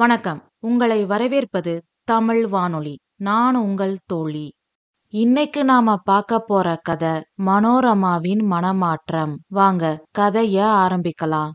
வணக்கம். உங்களை வரவேற்பது தமிழ் வானொலி. நான் உங்கள் தோழி. இன்னைக்கு நாம பார்க்க போற கதை மனோரமாவின் மனமாற்றம். வாங்க கதைய ஆரம்பிக்கலாம்.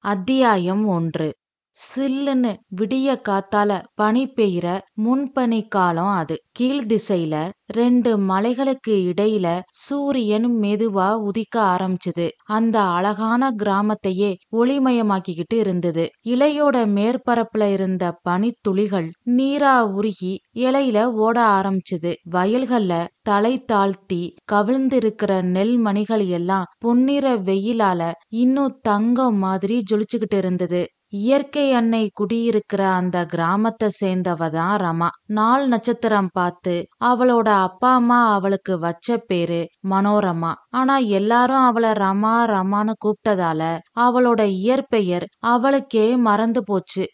அத்தியாயம் 1. சில்லுன்னு விடிய காத்தால பனி பெய்கிற முன்பனி காலம் அது. கீழ் திசையில 2 மலைகளுக்கு இடையில சூரியன் மெதுவா உதிக்க ஆரம்பிச்சுது. அந்த அழகான கிராமத்தையே ஒளிமயமாக்கிக்கிட்டு இருந்தது. இலையோட மேற்பரப்புல இருந்த பனித்துளிகள் நீரா உருகி இலையில ஓட ஆரம்பிச்சுது. வயல்கள்ல தலை தாழ்த்தி கவிழ்ந்திருக்கிற நெல் மணிகள் எல்லாம் பொன்னிற வெயிலால இன்னும் தங்கம் மாதிரி ஜொலிச்சுக்கிட்டு இருந்தது. இயற்கை அன்னை குடியிருக்கிற அந்த கிராமத்தை சேர்ந்தவ தான் ரமா. நாள் நட்சத்திரம் பார்த்து அவளோட அப்பா அம்மா அவளுக்கு வச்ச பேரு மனோரமா. ஆனா எல்லாரும் அவளை ரமா ரமான்னு கூப்பிட்டதால அவளோட இயற்பெயர் அவளுக்கே மறந்து போச்சு.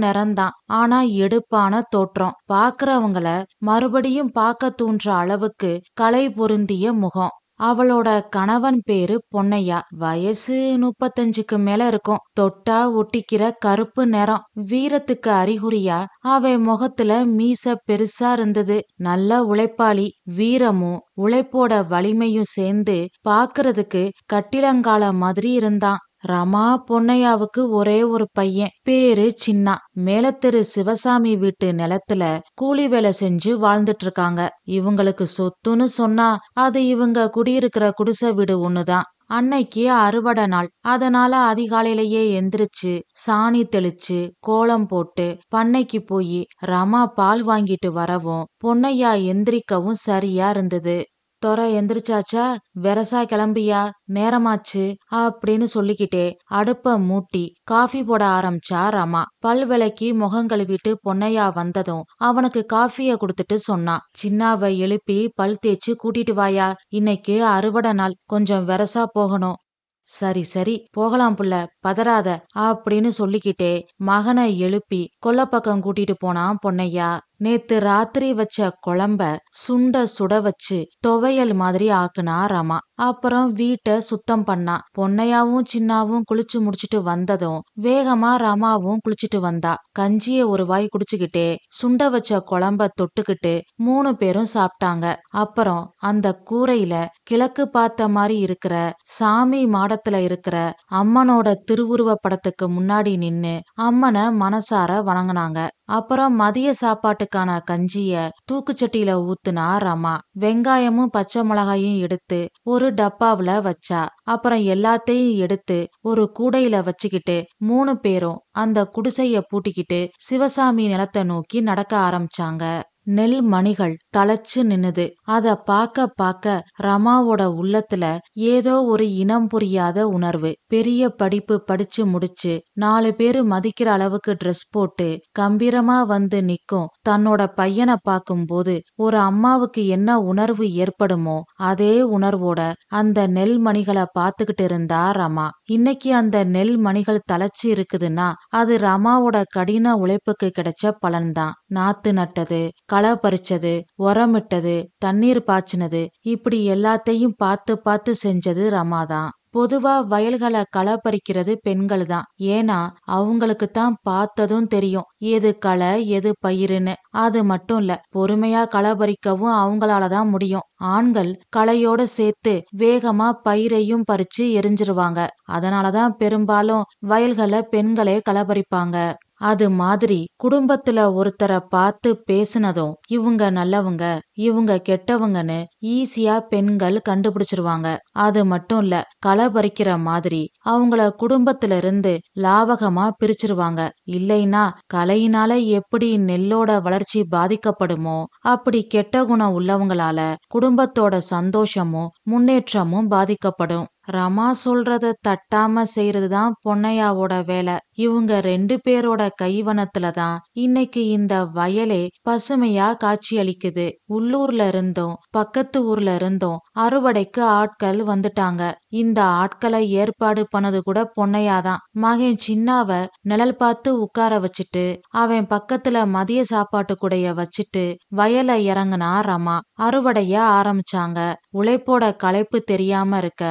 நிறந்தான், ஆனா எடுப்பான தோற்றம். பாக்குறவங்கள மறுபடியும் பார்க்க தூண்டுற அளவுக்கு கலை பொருந்திய முகம். அவளோட கணவன் பேரு பொன்னையா. வயசு 35க்கு மேல இருக்கும். தொட்டா ஒட்டிக்கிற கருப்பு நிறம். வீரத்துக்கு அறிகுறியா அவன் முகத்துல மீச பெருசா இருந்தது. நல்ல உழைப்பாளி. வீரமும் உழைப்போட வலிமையும் சேர்ந்து பாக்குறதுக்கு கட்டிலங்கால மாதிரி இருந்தான். ரமா பொன்னையாவுக்கு ஒரே ஒரு பையன். பேரு சின்னா. மேலத்தெரு சிவசாமி வீட்டு நிலத்துல கூலி வேலை செஞ்சு வாழ்ந்துட்டு இருக்காங்க. இவங்களுக்கு சொத்துன்னு சொன்னா அது இவங்க குடியிருக்கிற குடிசை வீடு ஒண்ணுதான். அன்னைக்கு அறுவடை நாள். அதனால அதிகாலையிலேயே எந்திரிச்சு சாணி தெளிச்சு கோலம் போட்டு பண்ணைக்கு போய் ரமா பால் வாங்கிட்டு வரவும் பொன்னையா எந்திரிக்கவும் சரியா இருந்தது. தொர எந்திரிச்சாச்சா, வெரசா கிளம்பியா, நேரமாச்சு அப்படின்னு சொல்லிக்கிட்டே அடுப்ப மூட்டி காஃபி போட ஆரம்பிச்சா ரமா. பல் விளக்கி முகம் கழுவிட்டு பொன்னையா வந்ததும் அவனுக்கு காஃபிய குடுத்துட்டு சொன்னான். சின்னாவை எழுப்பி பல் தேய்ச்சு கூட்டிட்டு வாயா, இன்னைக்கு அறுவடை நாள், கொஞ்சம் வெரசா போகணும். சரி சரி போகலாம் புள்ள, பதறாத அப்படின்னு சொல்லிக்கிட்டே மகனை எழுப்பி கொல்லப்பக்கம் கூட்டிட்டு போனான் பொன்னையா. நேத்து ராத்திரி வச்ச குழம்ப சுண்ட சுட வச்சு துவையல் மாதிரி ஆக்குனா ரமா. அப்புறம் வீட்டை சுத்தம் பண்ணா. பொன்னையாவும் சின்னாவும் குளிச்சு முடிச்சுட்டு வந்ததும் வேகமா ரமாவும் குளிச்சுட்டு வந்தா. கஞ்சிய ஒரு வாய் குடிச்சுக்கிட்டே சுண்ட வச்ச குழம்ப தொட்டுக்கிட்டு 3 பேரும் சாப்பிட்டாங்க. அப்புறம் அந்த கூரையில கிழக்கு பார்த்த மாதிரி இருக்கிற சாமி மாடத்துல இருக்கிற அம்மனோட திருவுருவ படத்துக்கு முன்னாடி நின்னு அம்மனை மனசார வணங்குனாங்க. அப்புறம் மதிய சாப்பாட்டுக்கான கஞ்சிய தூக்குச்சட்டியில ஊத்துனா ரமா. வெங்காயமும் பச்சை மிளகாயும் எடுத்து ஒரு டப்பாவுல வச்சா. அப்புறம் எல்லாத்தையும் எடுத்து ஒரு கூடையில வச்சுக்கிட்டு 3 பேரும் அந்த குடிசைய பூட்டிக்கிட்டு சிவசாமி நிலத்தை நோக்கி நடக்க ஆரம்பிச்சாங்க. நெல் மணிகள் தழைச்சு நின்னுது. அத பாக்க பாக்க ரமாவோட உள்ளத்துல ஏதோ ஒரு இனம் புரியாத உணர்வு. பெரிய படிப்பு படிச்சு முடிச்சு 4 பேரு மதிக்கிற அளவுக்கு ட்ரெஸ் போட்டு கம்பீரமா வந்து நிக்கும் தன்னோட பையனை பார்க்கும்போது ஒரு அம்மாவுக்கு என்ன உணர்வு ஏற்படுமோ அதே உணர்வோட அந்த நெல் மணிகளை பாத்துக்கிட்டு இருந்தா ரமா. இன்னைக்கு அந்த நெல் மணிகள் தழைச்சு இருக்குதுன்னா அது ரமாவோட கடின உழைப்புக்கு கிடைச்ச பலன்தான். நாத்து நட்டது, களை பறிச்சது, உரமிட்டது, தண்ணீர் பாய்ச்சினது, இப்படி எல்லாத்தையும் பார்த்து பார்த்து செஞ்சது ரமாதான். பொதுவா வயல்களை களை பறிக்கிறது பெண்கள் தான். ஏன்னா அவங்களுக்கு தான் பார்த்ததும் தெரியும் எது களை எது பயிருன்னு. அது மட்டும் இல்ல, பொறுமையா களை பறிக்கவும் அவங்களாலதான் முடியும். ஆண்கள் களையோட சேர்த்து வேகமா பயிரையும் பறிச்சு எரிஞ்சிருவாங்க. அதனாலதான் பெரும்பாலும் வயல்களை பெண்களே களை பறிப்பாங்க. அது மாதிரி குடும்பத்துல ஒருத்தரை பார்த்து பேசுனதும் இவங்க நல்லவங்க இவங்க கெட்டவங்கன்னு ஈஸியா பெண்கள் கண்டுபிடிச்சிருவாங்க. அது மட்டும் இல்ல, களை பறிக்கிற மாதிரி அவங்கள குடும்பத்துல இருந்து லாவகமா பிரிச்சிருவாங்க. இல்லைன்னா கலையினால எப்படி நெல்லோட வளர்ச்சி பாதிக்கப்படுமோ அப்படி கெட்ட குணம் உள்ளவங்களால குடும்பத்தோட சந்தோஷமும் முன்னேற்றமும் பாதிக்கப்படும். ரமா சொல்றத தட்டாம செய்யறதுதான் பொன்னையாவோட வேலை. இவங்க 2 பேரோட கைவனத்துலதான் இன்னைக்கு இந்த வயலே பசுமையா காட்சி அளிக்குது. உள்ளூர்ல இருந்தும் பக்கத்து ஊர்ல இருந்தும் அறுவடைக்கு ஆட்கள் வந்துட்டாங்க. இந்த ஆட்களை ஏற்பாடு பண்ணது கூட பொன்னையாதான். மகன் சின்னாவ நிழல் பார்த்து உட்கார வச்சுட்டு அவன் பக்கத்துல மதிய சாப்பாட்டு கூடைய வச்சுட்டு வயல இறங்குனா ரமா. அறுவடைய ஆரம்பிச்சாங்க. உழைப்போட களைப்பு தெரியாம இருக்க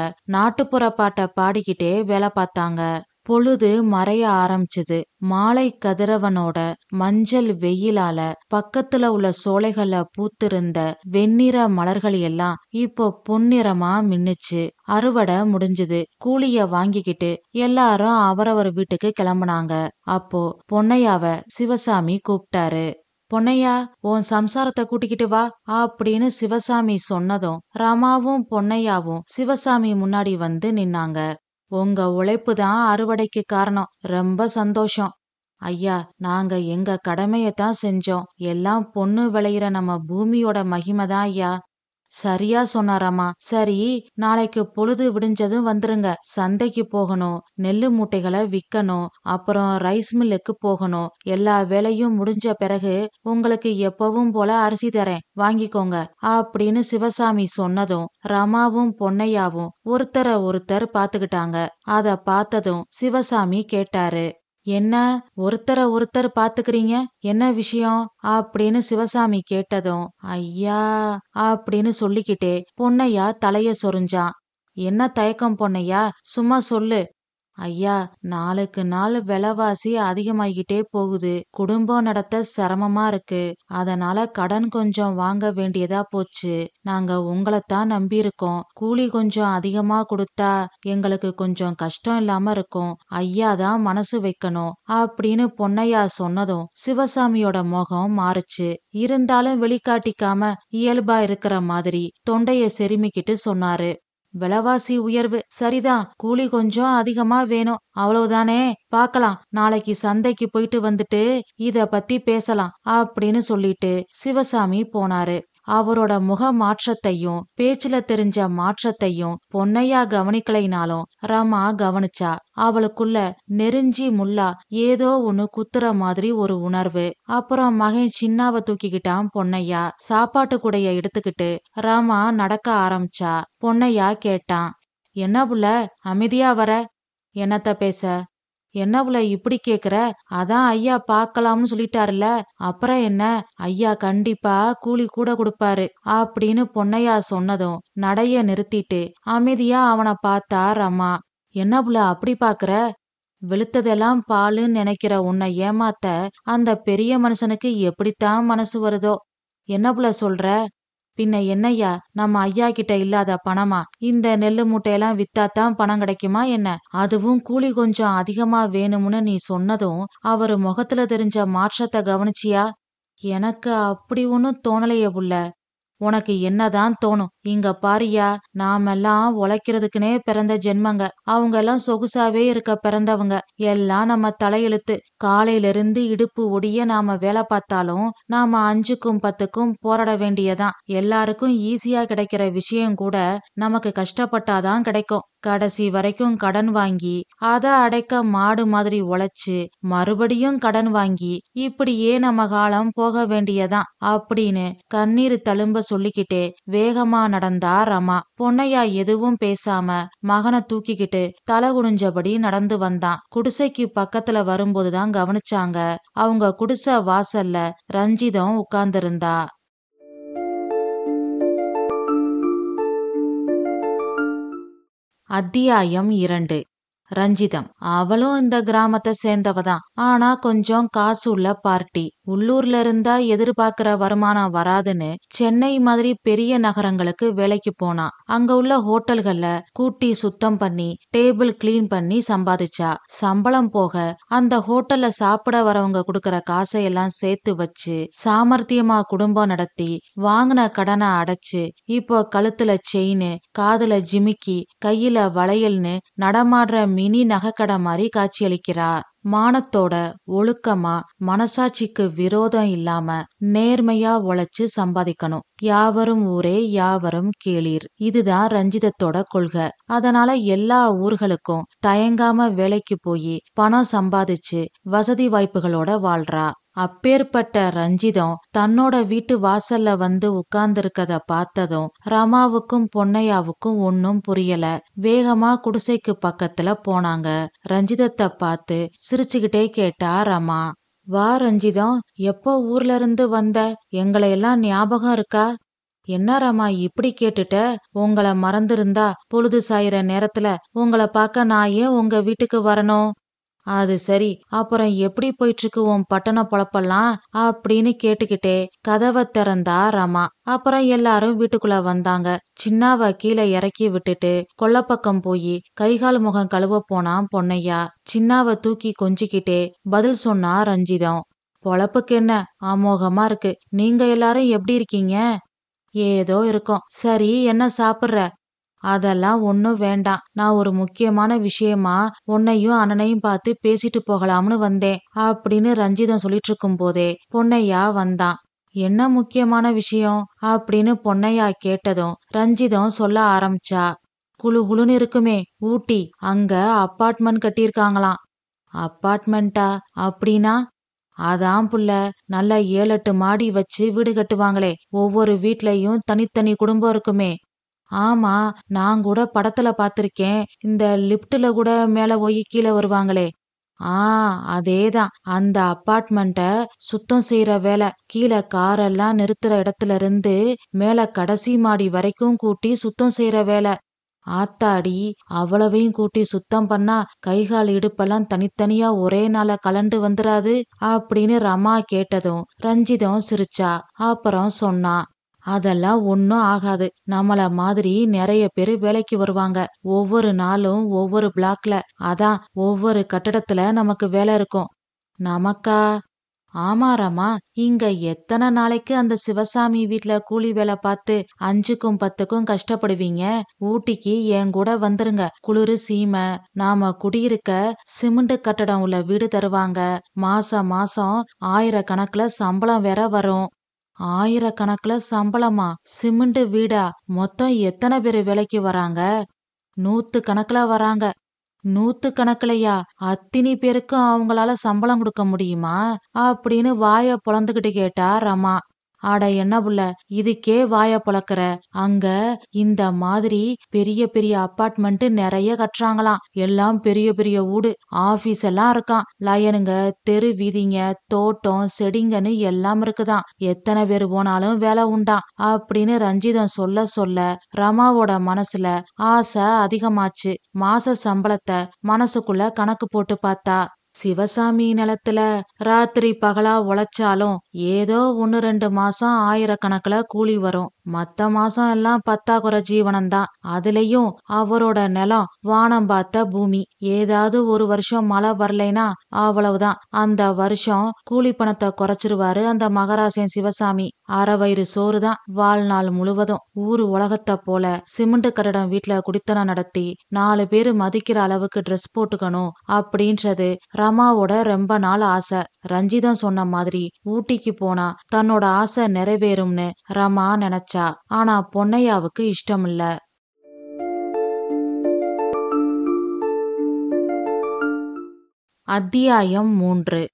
நாட்டுப்புற பாட்டை பாடிக்கிட்டே வேலை பார்த்தாங்க. பொழுது மறைய ஆரம்பிச்சுது. மாலை கதிரவனோட மஞ்சள் வெயிலால பக்கத்துல உள்ள சோலைகள்ல பூத்திருந்த வெண்ணிற மலர்கள் எல்லாம் இப்போ பொன்னிறமா மின்னுச்சு. அறுவடை முடிஞ்சுது. கூலிய வாங்கிக்கிட்டு எல்லாரும் அவரவர் வீட்டுக்கு கிளம்புனாங்க. அப்போ பொன்னையாவ சிவசாமி கூப்பிட்டாரு. பொன்னையா, உன் சம்சாரத்தை கூட்டிக்கிட்டு வா அப்படின்னு சிவசாமி சொன்னதும் ரமாவும் பொன்னையாவும் சிவசாமி முன்னாடி வந்து நின்னாங்க. உங்க உழைப்பு தான் அறுவடைக்கு காரணம். ரொம்ப சந்தோஷம். ஐயா, நாங்க எங்க கடமையத்தான் செஞ்சோம். எல்லாம் பொண்ணு விளையிற நம்ம பூமியோட மகிமைதான் ஐயா. சரியா சொன்னாராமா. சரி, நாளைக்கு பொழுது விடிஞ்சதும் வந்துருங்க. சந்தைக்கு போகணும், நெல்லு மூட்டைகளை விக்கணும், அப்புறம் ரைஸ் மில்லுக்கு போகணும். எல்லா வேலையும் முடிஞ்ச பிறகு உங்களுக்கு எப்பவும் போல அரிசி தரேன், வாங்கிக்கோங்க அப்படின்னு சிவசாமி சொன்னதும் ரமாவும் பொன்னையாவும் ஒருத்தர ஒருத்தர் பாத்துக்கிட்டாங்க. அத பார்த்ததும் சிவசாமி கேட்டாரு, என்ன ஒருத்தர ஒருத்தர் பாத்துக்கிறீங்க, என்ன விஷயம் அப்படின்னு சிவசாமி கேட்டதும் ஐயா அப்படின்னு சொல்லிக்கிட்டே பொன்னையா தலைய சொரிஞ்சான். என்ன தயக்கம் பொன்னையா, சும்மா சொல்லு. ஐயா, நாளுக்கு நாள் விலைவாசி அதிகமாகிக்கிட்டே போகுது. குடும்பம் நடத்த சிரமமா இருக்கு. அதனால கடன் கொஞ்சம் வாங்க வேண்டியதா போச்சு. நாங்க உங்களைத்தான் நம்பி இருக்கோம். கூலி கொஞ்சம் அதிகமா கொடுத்தா எங்களுக்கு கொஞ்சம் கஷ்டம் இல்லாம இருக்கும். ஐயா தான் மனசு வைக்கணும் அப்படின்னு பொன்னையா சொன்னதும் சிவசாமியோட முகம் மாறுச்சு. இருந்தாலும் வெளிக்காட்டிக்காம இயல்பா இருக்கிற மாதிரி தொண்டைய செருமிக்கிட்டு சொன்னாரு. விலைவாசி உயர்வு சரிதான், கூலி கொஞ்சம் அதிகமா வேணும், அவ்வளவுதானே. பாக்கலாம், நாளைக்கு சந்தைக்கு போயிட்டு வந்துட்டு இத பத்தி பேசலாம் அப்படின்னு சொல்லிட்டு சிவசாமி போனாரு. அவரோட முக மாற்றத்தையும் பேச்சுல தெரிஞ்ச மாற்றத்தையும் பொன்னையா கவனிக்கலைனாலும் ரமா கவனிச்சா. அவளுக்குள்ள நெருஞ்சி முள்ளா ஏதோ ஒண்ணு குத்துற மாதிரி ஒரு உணர்வு. அப்புறம் மகன் சின்னாவ தூக்கிக்கிட்டான் பொன்னையா. சாப்பாட்டு கூடைய எடுத்துக்கிட்டு ரமா நடக்க ஆரம்பிச்சா. பொன்னையா கேட்டான், என்ன புள்ள அமைதியா வர? என்னத்த பேச? என்ன புள்ள இப்படி கேக்குற? அதான் ஐயா பாக்கலாம்னு சொல்லிட்டாருல, அப்புறம் என்ன? ஐயா கண்டிப்பா கூலி கூட கொடுப்பாரு அப்படின்னு பொன்னையா சொன்னதும் நடைய நிறுத்திட்டு அமைதியா அவனை பார்த்தா ரமா. என்ன புள்ள அப்படி பாக்குற? வெளுத்ததெல்லாம் பாலுன்னு நினைக்கிற உன்னை ஏமாத்த அந்த பெரிய மனுஷனுக்கு எப்படித்தான் மனசு வருதோ? என்ன புள்ள சொல்ற? பின்ன என்னய்யா, நம்ம ஐயா கிட்ட இல்லாத பணமா? இந்த நெல்லு மூட்டையெல்லாம் வித்தாத்தான் பணம் கிடைக்குமா என்ன? அதுவும் கூலி கொஞ்சம் அதிகமா வேணும்னு நீ சொன்னதும் அவரு முகத்துல தெரிஞ்ச மாற்றத்தை கவனிச்சியா? எனக்கு அப்படி ஒன்னும் தோணலையே புள்ள. உனக்கு என்னதான் தோணும்? இங்க பாரியா, நாமெல்லாம் உழைக்கிறதுக்குனே பிறந்த ஜென்மங்க. அவங்க எல்லாம் சொகுசாவே இருக்க பிறந்தவங்க. எல்லாம் நம்ம தலையெழுத்து. காலையில இருந்து இடுப்பு ஒடிய நாம வேலை பார்த்தாலும் நாம 5க்கும் 10க்கும் போராட வேண்டியதான். எல்லாருக்கும் ஈஸியா கிடைக்கிற விஷயம் கூட நமக்கு கஷ்டப்பட்டாதான் கிடைக்கும். கடைசி வரைக்கும் கடன் வாங்கி அத அடைக்க மாடு மாதிரி உழைச்சு மறுபடியும் கடன் வாங்கி இப்படியே நம்ம காலம் போக வேண்டியதான் அப்படின்னு கண்ணீர் தழும்ப சொல்லிக்கிட்டே வேகமா நடந்தா ரமா. பொன்னையா எதுவும் பேசாம மகனை தூக்கிக்கிட்டு தலை குனிஞ்சபடி நடந்து வந்தான். குடிசைக்கு பக்கத்துல வரும்போதுதான் கவனிச்சாங்க, அவங்க குடிசை வாசல்ல ரஞ்சிதம் உட்கார்ந்திருந்தா. அத்தியாயம் 2. ரஞ்சிதம். அவளும் இந்த கிராமத்தை சேர்ந்தவதான். ஆனா கொஞ்சம் காசு உள்ள பார்ட்டி. உள்ளூர்ல இருந்தா எதிர்பார்க்கிற வருமானம் வராதுன்னு சென்னை மாதிரி பெரிய நகரங்களுக்கு வேலைக்கு போனா. அங்க உள்ள ஹோட்டல்கள்ல கூட்டி சுத்தம் பண்ணி டேபிள் கிளீன் பண்ணி சம்பாதிச்சா. சம்பளம் போக அந்த ஹோட்டல்ல சாப்பிட வரவங்க கொடுக்கற காசையெல்லாம் சேர்த்து வச்சு சாமர்த்தியமா குடும்பம் நடத்தி வாங்கின கடனை அடைச்சு இப்போ கழுத்துல செயின், காதுல ஜிமிக்கி, கையில வளையல்னு நடமாடுற மினி நகைக்கடை மாதிரி காட்சியளிக்கிறா. மானத்தோட ஒழுக்கமா மனசாட்சிக்கு விரோதம் இல்லாம நேர்மையா உழைச்சு சம்பாதிக்கணும். யாவரும் ஊரே யாவரும் கேளீர், இதுதான் ரஞ்சிதத்தோட கொள்கை. அதனால எல்லா ஊர்களுக்கும் தயங்காம வேலைக்கு போய் பணம் சம்பாதிச்சு வசதி வாய்ப்புகளோட வாழ்றா. அப்பேற்பட்ட ரஞ்சிதம் தன்னோட வீட்டு வாசல்ல வந்து உட்கார்ந்திருக்கத பார்த்ததும் ரமாவுக்கும் பொன்னையாவுக்கும் ஒன்னும் புரியல. வேகமா குடிசைக்கு பக்கத்துல போனாங்க. ரஞ்சிதத்தை பார்த்து சிரிச்சுக்கிட்டே கேட்டா ரமா. வா ரஞ்சிதம், எப்போ ஊர்ல இருந்து வந்த? எங்களையெல்லாம் ஞாபகம் இருக்கா? என்ன ரமா இப்படி கேட்டுட்ட? உங்கள மறந்திருந்தா பொழுது சாயிற நேரத்துல உங்கள பார்க்க நான் ஏன் உங்க வீட்டுக்கு வரணும்? அது சரி, அப்புறம் எப்படி போயிட்டுருக்கு உன் பட்டண பொழப்பெல்லாம் அப்படின்னு கேட்டுக்கிட்டே கதவை திறந்தா ரமா. அப்புறம் எல்லாரும் வீட்டுக்குள்ள வந்தாங்க. சின்னாவ கீழே இறக்கி விட்டுட்டு கொல்லப்பக்கம் போய் கைகால் முகம் கழுவ போனான் பொன்னையா. சின்னாவ தூக்கி கொஞ்சிக்கிட்டே பதில் சொன்னா ரஞ்சிதம். பொழப்புக்கு என்ன, அமோகமா இருக்கு. நீங்க எல்லாரும் எப்படி இருக்கீங்க? ஏதோ இருக்கோம். சரி, என்ன சாப்பிடுற? அதெல்லாம் ஒன்னும் வேண்டாம். நான் ஒரு முக்கியமான விஷயமா உன்னையும் அண்ணனையும் பார்த்து பேசிட்டு போகலாம்னு வந்தேன் அப்படின்னு ரஞ்சிதம் சொல்லிட்டு இருக்கும் போதே பொன்னையா வந்தான். என்ன முக்கியமான விஷயம் அப்படின்னு பொன்னையா கேட்டதும் ரஞ்சிதம் சொல்ல ஆரம்பிச்சா. குளு குளுன்னு இருக்குமே ஊட்டி, அங்க அப்பார்ட்மெண்ட் கட்டியிருக்காங்களாம். அப்பார்ட்மெண்டா? அப்படின்னா? அதான் புள்ள, நல்ல 7-8 மாடி வச்சு வீடு கட்டுவாங்களே, ஒவ்வொரு வீட்லயும் தனித்தனி குடும்பம் இருக்குமே. ஆமா, நான் கூட படத்துல பாத்திருக்கேன். இந்த லிப்ட்ல கூட மேல போய் கீழே வருவாங்களே. ஆ, அதேதான். அந்த அப்பார்ட்மெண்ட்ட சுத்தம் செய்யற வேலை. கீழே காரெல்லாம் நிறுத்துற இடத்துல இருந்து மேல கடைசி மாடி வரைக்கும் கூட்டி சுத்தம் செய்யற வேலை. ஆத்தாடி, அவ்வளவையும் கூட்டி சுத்தம் பண்ணா கைகால் இடுப்பெல்லாம் தனித்தனியா ஒரே நாள கலண்டு வந்துராது அப்படின்னு ரமா கேட்டதும் ரஞ்சிதம் சிரிச்சா. அப்புறம் சொன்னா, அதெல்லாம் ஒன்னும் ஆகாது. நம்மள மாதிரி நிறைய பேரு வேலைக்கு வருவாங்க. ஒவ்வொரு நாளும் ஒவ்வொரு பிளாக்ல, அதான் ஒவ்வொரு கட்டடத்துல நமக்கு வேலை இருக்கும். நமக்கா? ஆமா ரமா, இங்க எத்தனை நாளைக்கு அந்த சிவசாமி வீட்ல கூலி வேலை பார்த்து 5க்கும் 10க்கும் கஷ்டப்படுவீங்க? ஊட்டிக்கு என் கூட வந்துருங்க. குளிரு சீமை, நாம குடியிருக்க சிமெண்ட் கட்டடம் உள்ள வீடு தருவாங்க. மாசம் மாசம் 1000 கணக்குல சம்பளம் வேற வரும். 1000 கணக்குல சம்பளமா? சிமெண்ட் வீடா? மொத்தம் எத்தனை பேரு வேலைக்கு வராங்க? 100 கணக்குல வராங்க. 100 கணக்குலயா? அத்தினி பேருக்கும் அவங்களால சம்பளம் கொடுக்க முடியுமா அப்படின்னு வாய பொளந்துகிட்டு கேட்டா ரமா. அட என்ன புள்ள, இதுக்கே வாய பொளக்குற? அங்க இந்த மாதிரி பெரிய பெரிய அப்பார்ட்மெண்ட் நிறைய கட்டுறாங்களாம். எல்லாம் பெரிய பெரிய வீடு, ஆபீஸ் எல்லாம் இருக்காம். லயனுங்க, தெரு வீதிங்க, தோட்டம், செடிங்கன்னு எல்லாம் இருக்குதாம். எத்தனை பேர் போனாலும் வேலை உண்டாம் அப்படின்னு ரஞ்சிதம் சொல்ல சொல்ல ரமாவோட மனசுல ஆசை அதிகமாச்சு. மாச சம்பளத்தை மனசுக்குள்ள கணக்கு போட்டு பார்த்தா. சிவசாமி நிலத்துல ராத்திரி பகலா உழைச்சாலும் ஏதோ 1-2 மாசம் 1000 கணக்குல கூலி வரும். மத்த மாசம் எல்லாம் பத்தாக்குறை ஜீவனம்தான். அதுலயும் அவரோட நிலம் வானம் பார்த்த பூமி. ஏதாவது ஒரு வருஷம் மழை வரலைனா அவ்வளவுதான். அந்த வருஷம் கூலி பணத்தை குறைச்சிருவாரு அந்த மகராசன் சிவசாமி. அரை வயிறு சோறுதான் வாழ்நாள் முழுவதும். ஊரு உலகத்தை போல சிமெண்ட் கட்டடம் வீட்டுல குடித்தனம் நடத்தி 4 பேரு மதிக்கிற அளவுக்கு ட்ரெஸ் போட்டுக்கணும் அப்படின்றது ரமாவோட ரொம்ப நாள் ஆசை. ரஞ்சிதம் சொன்ன மாதிரி ஊட்டிக்கு போனா தன்னோட ஆசை நிறைவேறும்னு ரமா நினைச்சா. ஆனா பொன்னையாவுக்கு இஷ்டம் இல்ல. அத்தியாயம் 3.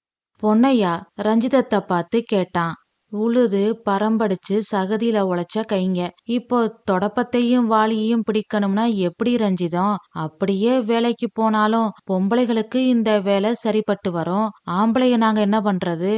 பொன்னையா ரஞ்சிதத்தை பார்த்து கேட்டான். உழுது பரம்படிச்சு சகதியில உழைச்ச கைங்க. இப்போ தொடப்பத்தையும் வாளியையும் பிடிக்கணும்னா எப்படி ரஞ்சிதம்? அப்படியே வேலைக்கு போனாலும் பொம்பளைகளுக்கு இந்த வேலை சரிப்பட்டு வரும். ஆம்பளைய நாங்க என்ன பண்றது?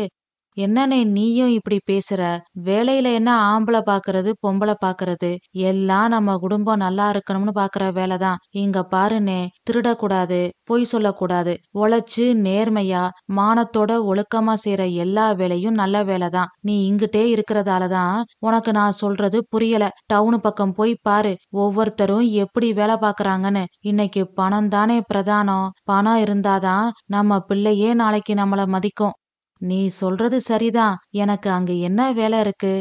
என்னண்ணே நீயும் இப்படி பேசுற? வேலையில என்ன ஆம்பளை பாக்குறது பொம்பளை பாக்குறது? எல்லாம் நம்ம குடும்பம் நல்லா இருக்கணும்னு பாக்குற வேலைதான். இங்க பாருனே, திருடக்கூடாது, பொய் சொல்லக்கூடாது, உழைச்சு நேர்மையா மானத்தோட ஒழுக்கமா செய்யற எல்லா வேலையும் நல்ல வேலைதான். நீ இங்கிட்டே இருக்கிறதாலதான் உனக்கு நான் சொல்றது புரியல. டவுனு பக்கம் போய் பாரு, ஒவ்வொருத்தரும் எப்படி வேலை பாக்குறாங்கன்னு. இன்னைக்கு பணம் தானே பிரதானம். பணம் இருந்தாதான் நம்ம பிள்ளையே நாளைக்கு நம்மள மதிக்கும். நீ சொல்றது சரிதான். எனக்கு அங்க என்ன வேலை இருக்கு?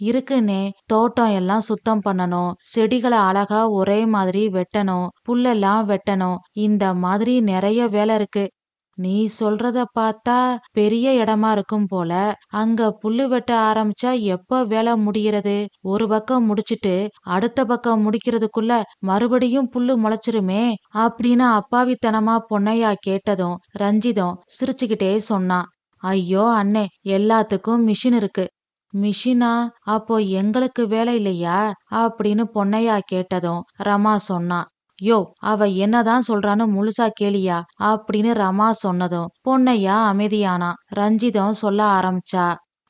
இருக்குன்னே, தோட்டம் எல்லாம் சுத்தம் பண்ணணும், செடிகளை அழகா ஒரே மாதிரி வெட்டணும், புல்லெல்லாம் வெட்டணும், இந்த மாதிரி நிறைய வேலை இருக்கு. நீ சொல்றத பார்த்தா பெரிய இடமா இருக்கும் போல. அங்க புல்லு வெட்ட ஆரம்பிச்சா எப்ப வேலை முடிகிறது? ஒரு பக்கம் முடிச்சிட்டு அடுத்த பக்கம் முடிக்கிறதுக்குள்ள மறுபடியும் புல்லு முளைச்சிருமே அப்படின்னு அப்பாவித்தனமா பொன்னையா கேட்டதும் ரஞ்சிதம் சிரிச்சுக்கிட்டே சொன்னான். ஐயோ அண்ணே, எல்லாத்துக்கும் மிஷின் இருக்கு. மிஷினா? அப்போ எங்களுக்கு வேலை இல்லையா அப்படின்னு பொன்னையா கேட்டதும் ரமா சொன்னா. யோ, அவ என்னதான் சொல்றான்னு முழுசா கேளியா அப்படின்னு ரமா சொன்னதும் பொன்னையா அமைதியானா. ரஞ்சிதம் சொல்ல ஆரம்பிச்சா.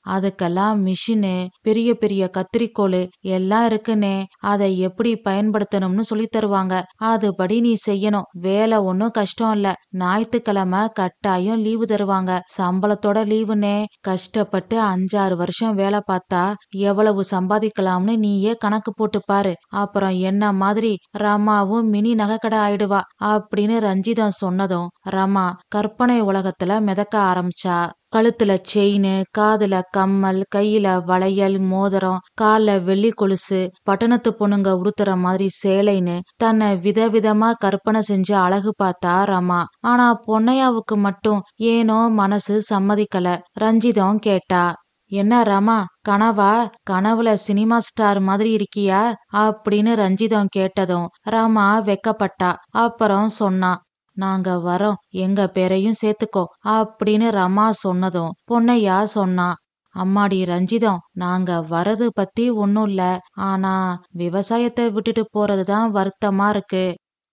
அதுக்கெல்லாம் மிஷினு, பெரிய பெரிய கத்திரிக்கோலு எல்லாம் இருக்குன்னே. அதை எப்படி பயன்படுத்தணும்னு சொல்லி தருவாங்க. அதுபடி நீ செய்யணும். வேலை ஒன்னும் கஷ்டம் இல்ல. ஞாயித்துக்கிழமை கட்டாயம் லீவு தருவாங்க. சம்பளத்தோட லீவுனே. கஷ்டப்பட்டு 5-6 வருஷம் வேலை பார்த்தா எவ்வளவு சம்பாதிக்கலாம்னு நீயே கணக்கு போட்டு பாரு. அப்புறம் என்ன மாதிரி ரமாவும் மினி நகைக்கடை ஆயிடுவா அப்படின்னு ரஞ்சிதம் சொன்னதும் ரமா கற்பனை உலகத்துல மிதக்க ஆரம்பிச்சா. கழுத்துல செயின், காதுல கம்மல், கையில வளையல், மோதிரம், கால்ல வெள்ளி கொலுசு, பட்டணத்து பொண்ணுங்க உடுத்துற மாதிரி சேலைன்னு தன்னை விதவிதமா கற்பனை செஞ்சு அழகு பார்த்தா ரமா. ஆனா பொன்னையாவுக்கு மட்டும் ஏனோ மனசு சம்மதிக்கல. ரஞ்சிதம் கேட்டா, என்ன ரமா, கனவா? கனவுல சினிமா ஸ்டார் மாதிரி இருக்கியா அப்படின்னு ரஞ்சிதம் கேட்டதும் ரமா வெக்கப்பட்டா. அப்புறம் சொன்னா, நாங்க வரோம், எங்க பேரையும் சேர்த்துக்கோ அப்படின்னு ரமா சொன்னதும் பொன்னையா சொன்னா, அம்மாடி ரஞ்சிதம், நாங்க வரது பத்தி ஒன்னும் இல்ல. ஆனா விவசாயத்தை விட்டுட்டு போறதுதான் வருத்தமா இருக்கு.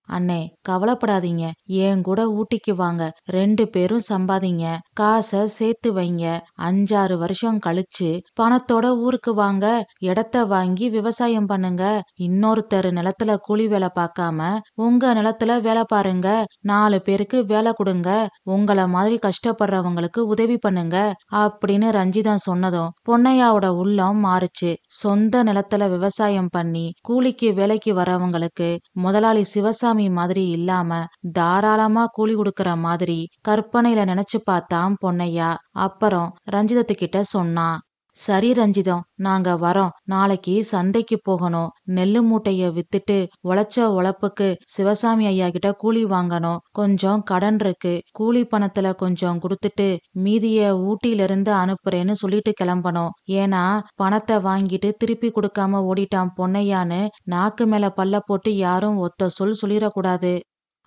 அண்ணே, கவலைப்படாதீங்க. ஏன் கூட ஊட்டிக்கு வாங்க. 2 பேரும் சம்பாதிங்க. காசை சேர்த்து வைங்க. 5-6 வருஷம் கழிச்சு பணத்தோட ஊருக்கு வாங்க. இடத்த வாங்கி விவசாயம் பண்ணுங்க. இன்னொருத்தர் நிலத்துல கூலி வேலை பார்க்காம உங்க நிலத்துல வேலை பாருங்க. 4 பேருக்கு வேலை கொடுங்க. உங்கள மாதிரி கஷ்டப்படுறவங்களுக்கு உதவி பண்ணுங்க அப்படின்னு ரஞ்சிதம் சொன்னதும் பொன்னையாவோட உள்ளம் மாறுச்சு. சொந்த நிலத்துல விவசாயம் பண்ணி கூலிக்கு வேலைக்கு வரவங்களுக்கு முதலாளி சிவசாமி மாதிரி இல்லாம தாராளமா கூலி கொடுக்கற மாதிரி கற்பனையில நினைச்சு பார்த்தான் பொன்னையா. அப்புறம் ரஞ்சிதத்துக்கிட்ட சொன்னா, சரி ரஞ்சிதம், நாங்க வரோம். நாளைக்கு சந்தைக்கு போகணும். நெல்லு மூட்டைய வித்துட்டு உழைச்ச உழைப்புக்கு சிவசாமி ஐயா கிட்ட கூலி வாங்கணும். கொஞ்சம் கடன் இருக்கு. கூலி பணத்துல கொஞ்சம் கொடுத்துட்டு மீதிய ஊட்டியில இருந்து அனுப்புறேன்னு சொல்லிட்டு கிளம்பணும். ஏன்னா பணத்தை வாங்கிட்டு திருப்பி கொடுக்காம ஓடிட்டான் பொன்னையான்னு நாக்கு மேல பல்ல போட்டு யாரும் ஒத்த சொல் சொல்லிடக்கூடாது.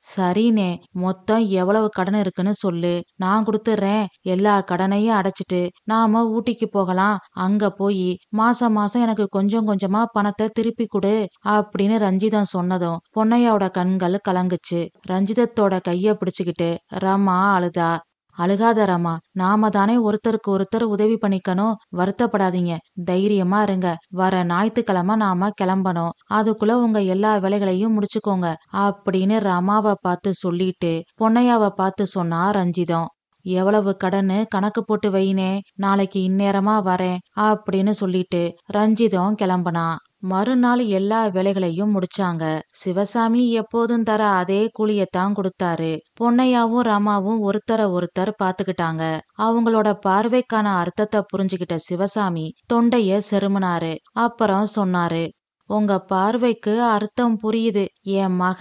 சரினே, மொத்தம் எவ்வளவு கடன் இருக்குன்னு சொல்லு, நான் கொடுத்துட்றேன். எல்லா கடனையும் அடைச்சிட்டு நாம ஊட்டிக்கு போகலாம். அங்க போய் மாசம் மாசம் எனக்கு கொஞ்சம் கொஞ்சமா பணத்தை திருப்பி கொடு அப்படின்னு ரஞ்சிதம் சொன்னதும் பொன்னையாவோட கண்கள் கலங்குச்சு. ரஞ்சிதத்தோட கைய பிடிச்சுக்கிட்டு ரமா அழுதா. அழுகாத ரமா, நாம தானே ஒருத்தருக்கு ஒருத்தர் உதவி பண்ணிக்கணும். வருத்தப்படாதீங்க, தைரியமா இருங்க. வர ஞாயித்துக்கிழமை நாம கிளம்பணும். அதுக்குள்ள உங்க எல்லா வேலைகளையும் முடிச்சுக்கோங்க அப்படின்னு ரமாவை பார்த்து சொல்லிட்டு பொன்னையாவை பார்த்து சொன்னா ரஞ்சிதம். எவ்வளவு கடன்னு கணக்கு போட்டு வைனே, நாளைக்கு இந்நேரமா வரேன் அப்படின்னு சொல்லிட்டு ரஞ்சிதம் கிளம்புனா. மறுநாள் எல்லா வேலைகளையும் முடிச்சாங்க. சிவசாமி எப்போதும் தர அதே கூலியத்தான் கொடுத்தாரு. பொன்னையாவும் ரமாவும் ஒருத்தர ஒருத்தர் பாத்துக்கிட்டாங்க. அவங்களோட பார்வைக்கான அர்த்தத்தை புரிஞ்சுகிட்ட சிவசாமி தொண்டைய செருமுனாரு. அப்புறம் சொன்னாரு, உங்க பார்வைக்கு அர்த்தம் புரியுது. என் மக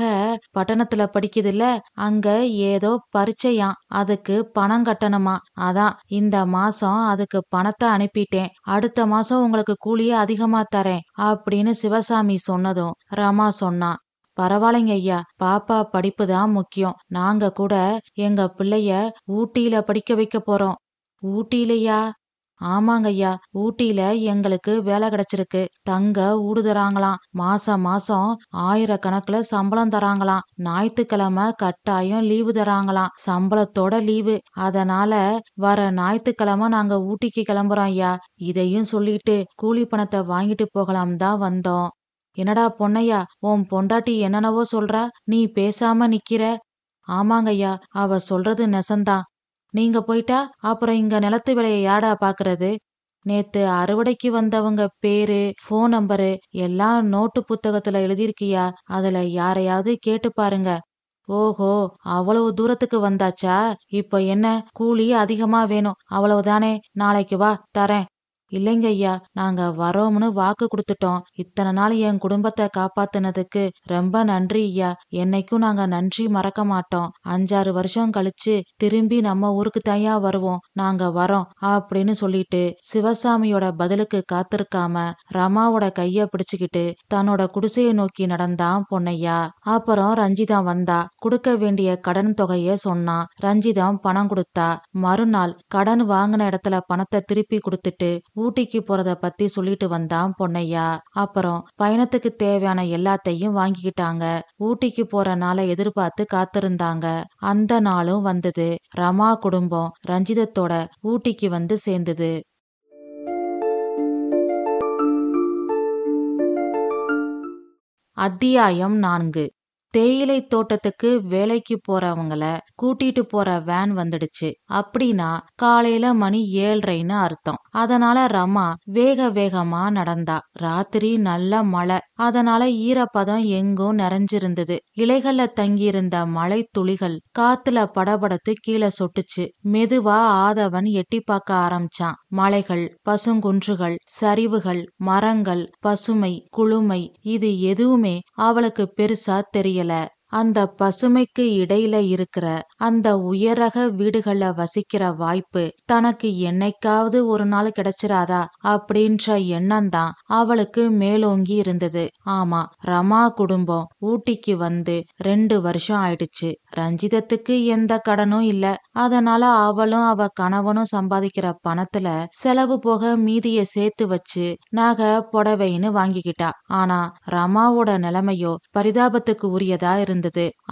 பட்டணத்துல படிக்குதுல்ல, அங்க ஏதோ பரீட்சையாம், அதுக்கு பணம் கட்டணுமா. அதான் இந்த மாசம் அதுக்கு பணத்தை அனுப்பிட்டேன். அடுத்த மாசம் உங்களுக்கு கூலிய அதிகமா தரேன் அப்படின்னு சிவசாமி சொன்னதும் ரமா சொன்னா, பரவாயில்லைங்க ஐயா, பாப்பா படிப்பு தான் முக்கியம். நாங்க கூட எங்க பிள்ளைய ஊட்டியில படிக்க வைக்க போறோம். ஊட்டியிலயா? ஆமாங்க ஐயா, ஊட்டியில எங்களுக்கு வேலை கிடைச்சிருக்கு. தங்க ஊடு தராங்களாம். மாசம் மாசம் 1000 சம்பளம் தராங்களாம். ஞாயித்துக்கிழமை கட்டாயம் லீவு தராங்களாம். சம்பளத்தோட லீவு. அதனால வர ஞாயித்துக்கிழமை நாங்க ஊட்டிக்கு கிளம்புறோம் ஐயா. இதையும் சொல்லிட்டு கூலி பணத்தை வாங்கிட்டு போகலாம் தான் வந்தோம். என்னடா பொன்னையா, உன் பொண்டாட்டி என்னென்னவோ சொல்றா, நீ பேசாம நிக்கிற? ஆமாங்க ஐயா, அவ சொல்றது நெசந்தான். நீங்க போயிட்டா அப்புறம் இங்க நிலத்து வேலையை யாடா பாக்குறது? நேத்து அறுவடைக்கு வந்தவங்க பேரு, போன் நம்பரு எல்லாம் நோட்டு புத்தகத்துல எழுதிருக்கியா? அதுல யாரையாவது கேட்டு பாருங்க. ஓஹோ, அவ்வளவு தூரத்துக்கு வந்தாச்சா? இப்ப என்ன கூலி அதிகமா வேணும், அவ்வளவுதானே? நாளைக்கு வா, தரேன். இல்லைங்க ஐயா, நாங்க வரோம்னு வாக்கு கொடுத்துட்டோம். இத்தனை நாள் என் குடும்பத்தை காப்பாத்துனதுக்கு ரொம்ப நன்றி ஐயா. என்னைக்கும் நாங்க நன்றி மறக்க மாட்டோம். 5-6 வருஷம் கழிச்சு திரும்பி நம்ம ஊருக்கு தனியா வருவோம். நாங்க வரோம் அப்படின்னு சொல்லிட்டு சிவசாமியோட பதிலுக்கு காத்திருக்காம ரமாவோட கைய பிடிச்சுக்கிட்டு தன்னோட குடிசையை நோக்கி நடந்தான் பொன்னையா. அப்புறம் ரஞ்சிதம் வந்தா. கொடுக்க வேண்டிய கடன் தொகைய சொன்னா. ரஞ்சிதம் பணம் கொடுத்தா. மறுநாள் கடன் வாங்கின இடத்துல பணத்தை திருப்பி கொடுத்துட்டு ஊட்டிக்கு போறத பத்தி சொல்லிட்டு வந்தான் பொன்னையா. அப்புறம் பயணத்துக்கு தேவையான எல்லாத்தையும் வாங்கிக்கிட்டாங்க. ஊட்டிக்கு போற நாளை எதிர்பார்த்து காத்திருந்தாங்க. அந்த நாளும் வந்தது. ரமா குடும்பம் ரஞ்சிதத்தோட ஊட்டிக்கு வந்து சேர்ந்தது. அத்தியாயம் 4. தேயிலை தோட்டத்துக்கு வேலைக்கு போறவங்கள கூட்டிட்டு போற வேன் வந்துடுச்சு. அப்படின்னா காலையில மணி 7:30ன்னு அர்த்தம். அதனால ரமா வேக வேகமா நடந்தா. ராத்திரி நல்ல மழை, அதனால ஈரப்பதம் எங்கும் நிறைஞ்சிருந்தது. இலைகள்ல தங்கியிருந்த மழை துளிகள் காத்துல படபடத்து கீழே சொட்டுச்சு. மெதுவா ஆதவன் எட்டி பார்க்க ஆரம்பிச்சான். மலைகள், பசுங்குன்றுகள், சரிவுகள், மரங்கள், பசுமை, குளுமை, இது எதுவுமே அவளுக்கு பெருசா தெரியல. அந்த பசுமைக்கு இடையில இருக்கிற அந்த உயரக வீடுகள்ல வசிக்கிற வாய்ப்பு தனக்கு என்னைக்காவது ஒரு நாள் கிடைச்சிராதா அப்படின்ற எண்ணம் தான் அவளுக்கு மேலோங்கி இருந்தது. ஆமா, ரமா குடும்பம் ஊட்டிக்கு வந்து 2 வருஷம் ஆயிடுச்சு. ரஞ்சிதத்துக்கு எந்த கடனும் இல்ல. அதனால அவளும் அவ கணவனும் சம்பாதிக்கிற பணத்துல செலவு போக மீதிய சேர்த்து வச்சு நகை புடவைன்னு வாங்கிக்கிட்டா. ஆனா ரமாவோட நிலைமையோ பரிதாபத்துக்கு உரியதா இருந்தது.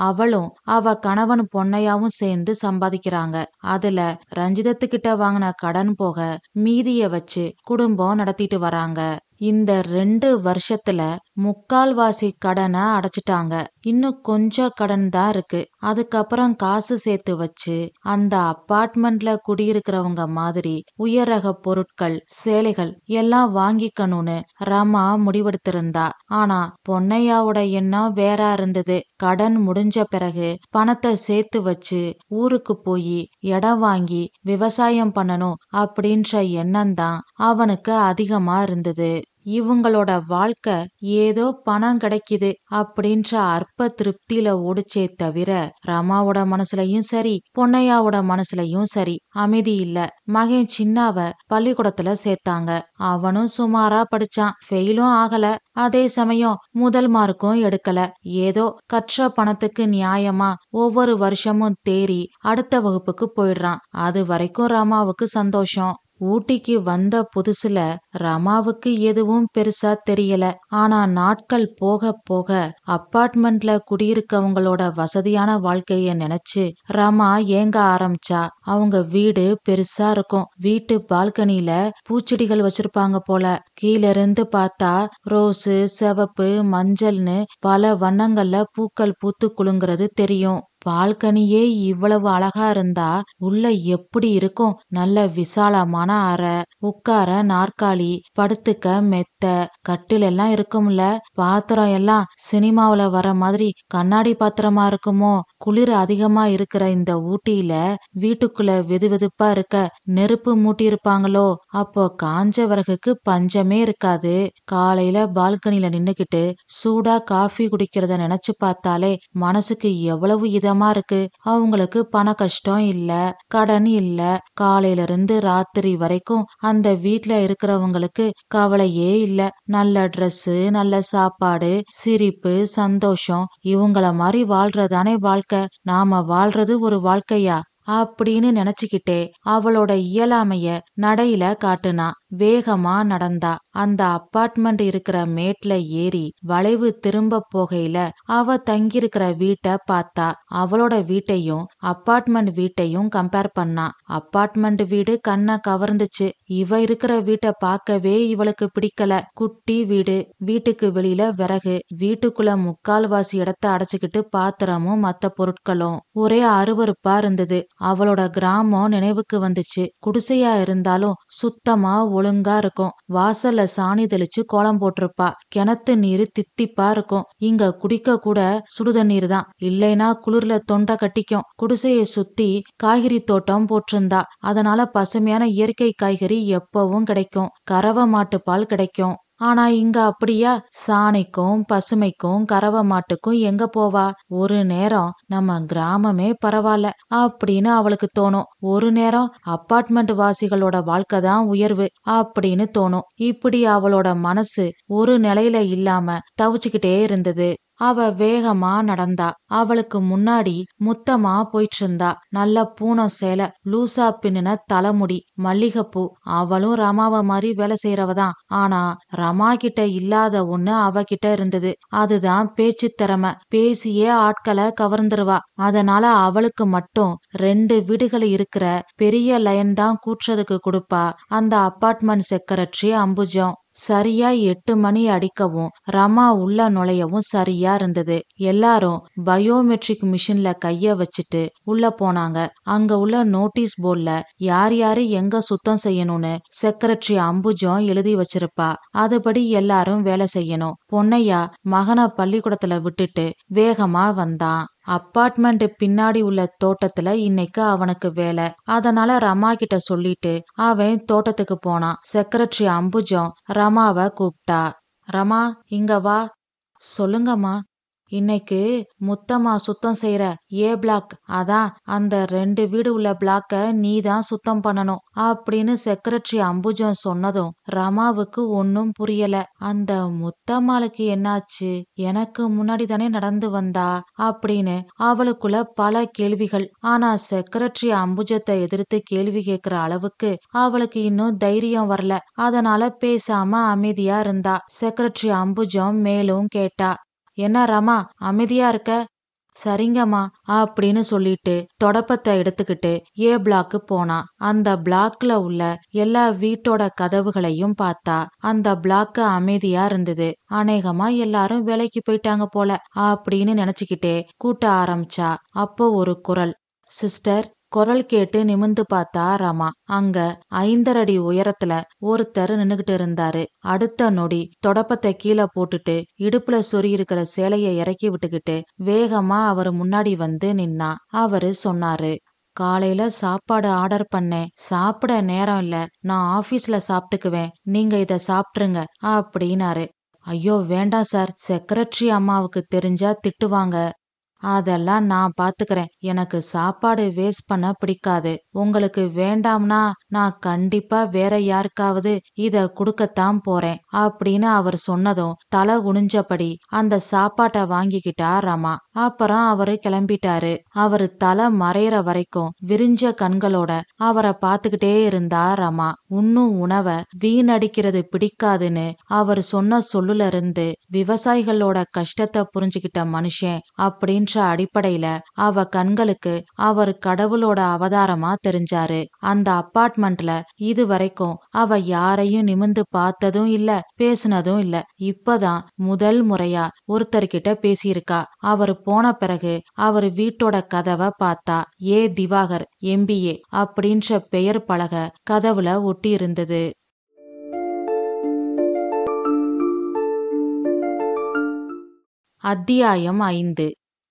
அவளும் அவ கணவன் பொன்னையாவும் சேர்ந்து சம்பாதிக்கிறாங்க. அதுல ரஞ்சிதத்துக்கிட்ட வாங்கின கடன் போக மீதிய வச்சு குடும்பம் நடத்திட்டு வராங்க. இந்த 2 வருஷத்துல 3/4 கடனை அடைச்சிட்டாங்க. இன்னும் கொஞ்சம் கடன் தான் இருக்கு. அதுக்கப்புறம் காசு சேர்த்து வச்சு அந்த அப்பார்ட்மெண்ட்ல குடியிருக்கிறவங்க மாதிரி உயரக பொருட்கள், சேலைகள் எல்லாம் வாங்கிக்கணும்னு ரமா முடிவெடுத்திருந்தா. ஆனா பொன்னையாவோட எண்ணம் வேற இருந்தது. கடன் முடிஞ்ச பிறகு பணத்தை சேர்த்து வச்சு ஊருக்கு போய் இடம் வாங்கி விவசாயம் பண்ணணும் அப்படின்ற எண்ணம் தான் அவனுக்கு அதிகமா இருந்தது. இவங்களோட வாழ்க்கை ஏதோ பணம் கிடைக்குது அப்படின்ற அற்ப திருப்தியில ஓடிச்சே தவிர ரமாவோட மனசுலயும் சரி, பொன்னையாவோட மனசுலயும் சரி அமைதி இல்ல. மகன் சின்னாவ பள்ளிக்கூடத்துல சேர்த்தாங்க. அவனும் சுமாரா படிச்சான். ஃபெயிலும் ஆகல. அதே சமயம் முதல் மார்க்கும் எடுக்கல. ஏதோ கற்ற பணத்துக்கு நியாயமா ஒவ்வொரு வருஷமும் தேறி அடுத்த வகுப்புக்கு போயிடுறான். அது வரைக்கும் ரமாவுக்கு சந்தோஷம். ஊட்டிக்கு வந்த புதுசுல ரமாவுக்கு எதுவும் பெருசா தெரியல. ஆனா நாட்கள் போக போக அப்பார்ட்மெண்ட்ல குடியிருக்கவங்களோட வசதியான வாழ்க்கைய நினைச்சு ரமா ஏங்க ஆரம்பிச்சா. அவங்க வீடு பெருசா இருக்கும். வீட்டு பால்கனில பூச்செடிகள் வச்சிருப்பாங்க போல. கீழ இருந்து பார்த்தா ரோஸு, சிவப்பு, மஞ்சள்னு பல வண்ணங்கள்ல பூக்கள் பூத்து குலுங்குறது தெரியும். பால்கனியே இவ்வளவு அழகா இருந்தா உள்ள எப்படி இருக்கும்? நல்ல விசாலமான அறை, உட்கார நாற்காலி, படுத்துக்க மெத்த, கட்டில் எல்லாம் இருக்கும்ல. பாத்திரம் எல்லாம் சினிமாவுல வர மாதிரி கண்ணாடி பாத்திரமா இருக்குமோ? குளிர் அதிகமா இருக்கிற இந்த ஊட்டியில வீட்டுக்குள்ள வெதுவெதுப்பா இருக்க நெருப்பு மூட்டி இருப்பாங்களோ? அப்போ காஞ்ச விறகுக்கு பஞ்சமே இருக்காது. காலையில பால்கனில நின்னுக்கிட்டு சூடா காஃபி குடிக்கிறத நினைச்சு பார்த்தாலே மனசுக்கு எவ்வளவு இதமா இருக்கு. அவங்களுக்கு பண கஷ்டம் இல்ல, கடன் இல்ல. காலையில இருந்து ராத்திரி வரைக்கும் அந்த வீட்ல இருக்கிறவங்களுக்கு கவலையே இல்ல. நல்ல ட்ரெஸ், நல்ல சாப்பாடு, சிரிப்பு, சந்தோஷம். இவங்கள மாதிரி வாழ்றதானே வாழ்க்கை. நாம வாழ்றது ஒரு வாழ்க்கையா அப்படின்னு நினைச்சுக்கிட்டே அவளோட இயலாமைய நடையில காட்டுனா. வேகமா நடந்தா. அந்த அப்பார்ட்மெண்ட் இருக்கிற மேட்ல ஏறி வளைவு திரும்ப போகையில அவ தங்கியிருக்கிற வீட்டை பார்த்தா. அவளோட வீட்டையும் அப்பார்ட்மெண்ட் வீட்டையும் கம்பேர் பண்ணா. அப்பார்ட்மெண்ட் வீடு கண்ணை கவர்ந்துச்சு. இவ இருக்கிற வீட்டை பார்க்கவே இவளுக்கு பிடிக்கல. குட்டி வீடு, வீட்டுக்கு வெளியில விறகு, வீட்டுக்குள்ள 3/4 இடத்த அடைச்சுக்கிட்டு பாத்திரமும் மத்த பொருட்களும். ஒரே அருவருப்பா இருந்தது. அவளோட கிராமம் நினைவுக்கு வந்துச்சு. குடிசையா இருந்தாலும் சுத்தமா ஒழுங்கா இருக்கும். வாசல்ல சாணி தெளிச்சு கோலம் போட்டிருப்பா. கிணத்து நீரு தித்திப்பா இருக்கும். இங்க குடிக்க கூட சுடுதண்ணீர் தான். இல்லைனா குளிர்ல தொண்டை கட்டிக்கும். குடிசையை சுத்தி காய்கறி தோட்டம் போட்டிருந்தா. அதனால பசுமையான இயற்கை காய்கறி எப்பவும் கிடைக்கும். கறவை மாட்டு பால் கிடைக்கும். ஆனா இங்க அப்படியா? சாணிக்கும் பசுமைக்கும் கறவை மாட்டுக்கும் எங்க போவா? ஒரு நேரம் நம்ம கிராமமே பரவாயில்ல அப்படின்னு அவளுக்கு தோணும். ஒரு நேரம் அப்பார்ட்மெண்ட் வாசிகளோட வாழ்க்கை தான் உயர்வு அப்படின்னு தோணும். இப்படி அவளோட மனசு ஒரு நிலையில இல்லாம தவிச்சுக்கிட்டே இருந்தது. அவ வேகமா நடந்தா. அவளுக்கு முன்னாடி முத்தமா போயிட்டு இருந்தா. நல்ல பூனம் சேலை, லூசா பின்னின தலைமுடி, மல்லிகைப்பூ. அவளும் ரமாவ மாதிரி வேலை செய்யறவதான். ஆனா ரமா கிட்ட இல்லாத ஒண்ணு அவகிட்ட இருந்தது. அதுதான் பேச்சு திறமை. பேசியே ஆட்களை கவர்ந்துருவா. அதனால அவளுக்கு மட்டும் 2 வீடுகள் இருக்கிற பெரிய லைன் தான் கூட்டுறதுக்கு கொடுப்பா அந்த அப்பார்ட்மெண்ட் செக்ரட்டரி அம்புஜம். சரியா 8 மணி அடிக்கவும் ரமா உள்ள நுழையவும் சரியா இருந்தது. எல்லாரும் பயோமெட்ரிக் மிஷின்ல கைய வச்சுட்டு உள்ள போனாங்க. அங்க உள்ள நோட்டீஸ் போர்டுல யார் யாரு எங்க சுத்தம் செய்யணும்னு செக்ரட்டரி அம்புஜம் எழுதி வச்சிருப்பா. அதுபடி எல்லாரும் வேலை செய்யணும். பொன்னையா மகனை பள்ளிக்கூடத்துல விட்டுட்டு வேகமா வந்தான். அப்பார்ட்மெண்ட் பின்னாடி உள்ள தோட்டத்துல இன்னைக்கு அவனுக்கு வேலை. அதனால ரமா கிட்ட சொல்லிட்டு அவன் தோட்டத்துக்கு போனான். செக்ரட்டரி அம்புஜம் ரமாவை கூப்பிட்டா. ரமா, இங்க வா. சொல்லுங்கம்மா. இன்னைக்கு முத்தம்மா சுத்தம் செய்யற ஏ பிளாக், அதான் அந்த 2 வீடு உள்ள பிளாக்க நீ தான் சுத்தம் பண்ணணும் அப்படின்னு செக்ரட்டரி அம்புஜம் சொன்னதும் ரமாவுக்கு ஒன்னும் புரியல. அந்த முத்தம்மாளுக்கு என்னாச்சு? எனக்கு முன்னாடி தானே நடந்து வந்தா அப்படின்னு அவளுக்குள்ள பல கேள்விகள். ஆனா செக்ரட்டரி அம்புஜத்தை எதிர்த்து கேள்வி கேட்கிற அளவுக்கு அவளுக்கு இன்னும் தைரியம் வரல. அதனால பேசாம அமைதியா இருந்தா. செக்ரட்டரி அம்புஜம் மேலும் கேட்டா. என்ன ரமா, அமைதியா இருக்க? சரிங்கம்மா அப்படின்னு சொல்லிட்டு தொடப்பத்தை எடுத்துக்கிட்டு ஏ பிளாக்கு போனான். அந்த பிளாக்ல உள்ள எல்லா வீட்டோட கதவுகளையும் பார்த்தா. அந்த பிளாக் அமைதியா இருந்தது. அநேகமா எல்லாரும் வேலைக்கு போயிட்டாங்க போல அப்படின்னு நினைச்சுக்கிட்டே கூட்ட ஆரம்பிச்சா. அப்போ ஒரு குரல். சிஸ்டர். குரல் கேட்டு நிமிந்து பார்த்தா ரமா. அங்க 5.5 அடி உயரத்துல ஒருத்தர் நின்னுகிட்டு இருந்தாரு. அடுத்த நொடி தொடப்பத்தை கீழே போட்டுட்டு இடுப்புல சொறி இருக்கிற சேலைய இறக்கி விட்டுக்கிட்டு வேகமா அவரு முன்னாடி வந்து நின்னா. அவரு சொன்னாரு. காலையில சாப்பாடு ஆர்டர் பண்ணேன். சாப்பிட நேரம் இல்ல, நான் ஆபீஸ்ல சாப்பிட்டுக்குவேன், நீங்க இத சாப்பிட்டுருங்க அப்படின்னாரு. ஐயோ வேண்டாம் சார், செக்ரட்டரி அம்மாவுக்கு தெரிஞ்சா திட்டுவாங்க. அதெல்லாம் நான் பாத்துக்கிறேன். எனக்கு சாப்பாடு வேஸ்ட் பண்ண பிடிக்காது. உங்களுக்கு வேண்டாம்னா நான் கண்டிப்பா வேற யாருக்காவது இத குடுக்கத்தான் போறேன் அப்படின்னு அவர் சொன்னதும் தலை குனிஞ்சபடி அந்த சாப்பாட்டை வாங்கிக்கிட்டா ரமா. அப்புறம் அவரு கிளம்பிட்டாரு. அவரு தலை மறையிற வரைக்கும் விரிஞ்ச கண்களோட அவரை பாத்துக்கிட்டே இருந்தா ரமா. உண்ணும் உணவை வீணடிக்கிறது பிடிக்காதுன்னு அவர் சொன்ன சொல்லுல இருந்து விவசாயிகளோட கஷ்டத்தை புரிஞ்சுக்கிட்ட மனுஷன் அப்படின்னு அடிப்படையில அவ கண்களுக்கு அவர் கடவுளோட அவதாரமா தெரிஞ்சாரு. அந்த அப்பார்ட்மெண்ட்ல இது வரைக்கும் அவ யாரையும் நிமிந்து பார்த்ததும் இல்ல, பேசினதும் இல்ல. இப்பதான் முதல் முறையா ஒருத்தர்கிட்ட பேசியிருக்கா. அவரு போன பிறகு அவர் வீட்டோட கதவை பார்த்தா. ஏ திவாகர் MBA அப்படின்ற பெயர் பலகை கதவுல ஒட்டி இருந்தது. அத்தியாயம் 5.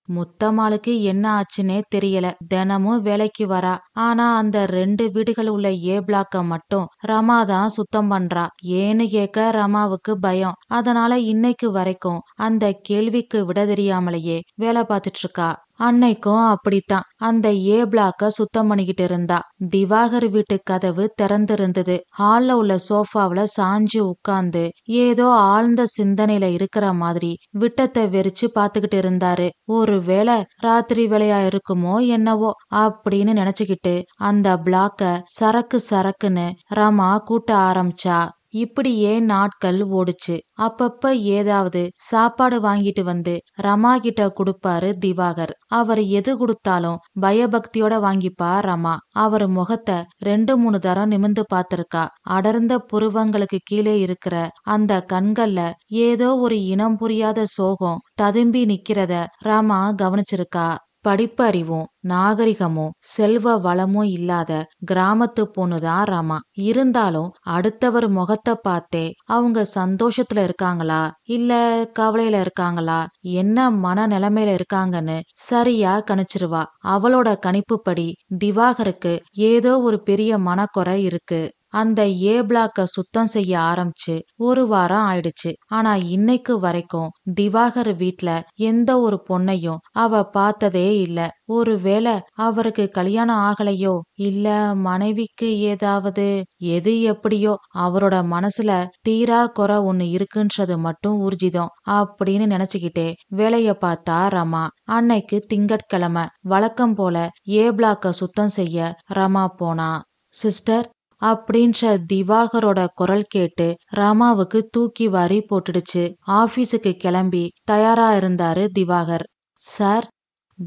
முத்தம்மாளுக்கு என்ன ஆச்சுன்னே தெரியல. தினமும் வேலைக்கு வரா. ஆனா அந்த 2 வீடுகள் உள்ள ஏ பிளாக்க மட்டும் ரமா தான் சுத்தம் பண்றா. ஏன்னு கேட்க ரமாவுக்கு பயம். அதனால இன்னைக்கு வரைக்கும் அந்த கேள்விக்கு விட தெரியாமலேயே வேலை பார்த்துட்டு இருக்கா. அன்னைக்கும் அப்படித்தான். அந்த ஏ பிளாக்க சுத்தம் பண்ணிக்கிட்டு இருந்தா. திவாகர் வீட்டு கதவு திறந்திருந்தது. ஹால்ல உள்ள சோஃபாவுல சாஞ்சு உட்கார்ந்து ஏதோ ஆழ்ந்த சிந்தனையில இருக்கிற மாதிரி விட்டத்தை வெறிச்சு பாத்துக்கிட்டு இருந்தாரு. ஒருவேளை ராத்திரி வேலையா இருக்குமோ என்னவோ அப்படின்னு நினைச்சுக்கிட்டு அந்த பிளாக்க சரக்கு சரக்குன்னு ரமா கூட்ட ஆரம்பிச்சா. இப்படியே நாட்கள் ஓடுச்சு. அப்பப்ப ஏதாவது சாப்பாடு வாங்கிட்டு வந்து ரமா கிட்ட குடுப்பாரு திவாகர். அவர் எது கொடுத்தாலும் பயபக்தியோட வாங்கிப்பா ரமா. அவர் முகத்தை 2-3 தரம் நிமிந்து பார்த்திருக்கா. அடர்ந்த புருவங்களுக்கு கீழே இருக்கிற அந்த கண்கள்ல ஏதோ ஒரு இனம் புரியாத சோகம் ததும்பி நிக்கிறத ரமா கவனிச்சிருக்கா. படிப்பறிவும் நாகரிகமும் செல்வ வளமும் இல்லாத கிராமத்து பொண்ணுதான் ரமா. இருந்தாலும் அடுத்தவர் முகத்தை பார்த்தே அவங்க சந்தோஷத்துல இருக்காங்களா இல்ல கவலையில இருக்காங்களா, என்ன மன நிலைமையில இருக்காங்கன்னு சரியா கணிச்சிருவா. அவளோட கணிப்புப்படி திவாகருக்கு ஏதோ ஒரு பெரிய மனக்குறை இருக்கு. அந்த ஏ பிளாக்க சுத்தம் செய்ய ஆரம்பிச்சு 1 வாரம் ஆயிடுச்சு. ஆனா இன்னைக்கு வரைக்கும் திவாகர் வீட்ல எந்த ஒரு பொண்ணையும் அவ பார்த்ததே இல்ல. ஒருவேளை அவருக்கு கல்யாணம் ஆகலையோ இல்ல மனைவிக்கு ஏதாவது. எது எப்படியோ அவரோட மனசுல தீரா குறை ஒண்ணு இருக்குன்றது மட்டும் ஊர்ஜிதம் அப்படின்னு நினைச்சுக்கிட்டே வேலைய பார்த்தா ரமா. அன்னைக்கு திங்கட்கிழமை. வழக்கம் போல ஏ பிளாக்க சுத்தம் செய்ய ரமா போனா. சிஸ்டர் அப்படின்ற திவாகரோட குரல் கேட்டு ரமாவுக்கு தூக்கி வாரி போட்டுடுச்சு. ஆபீஸுக்கு கிளம்பி தயாரா இருந்தாரு திவாகர். சார்.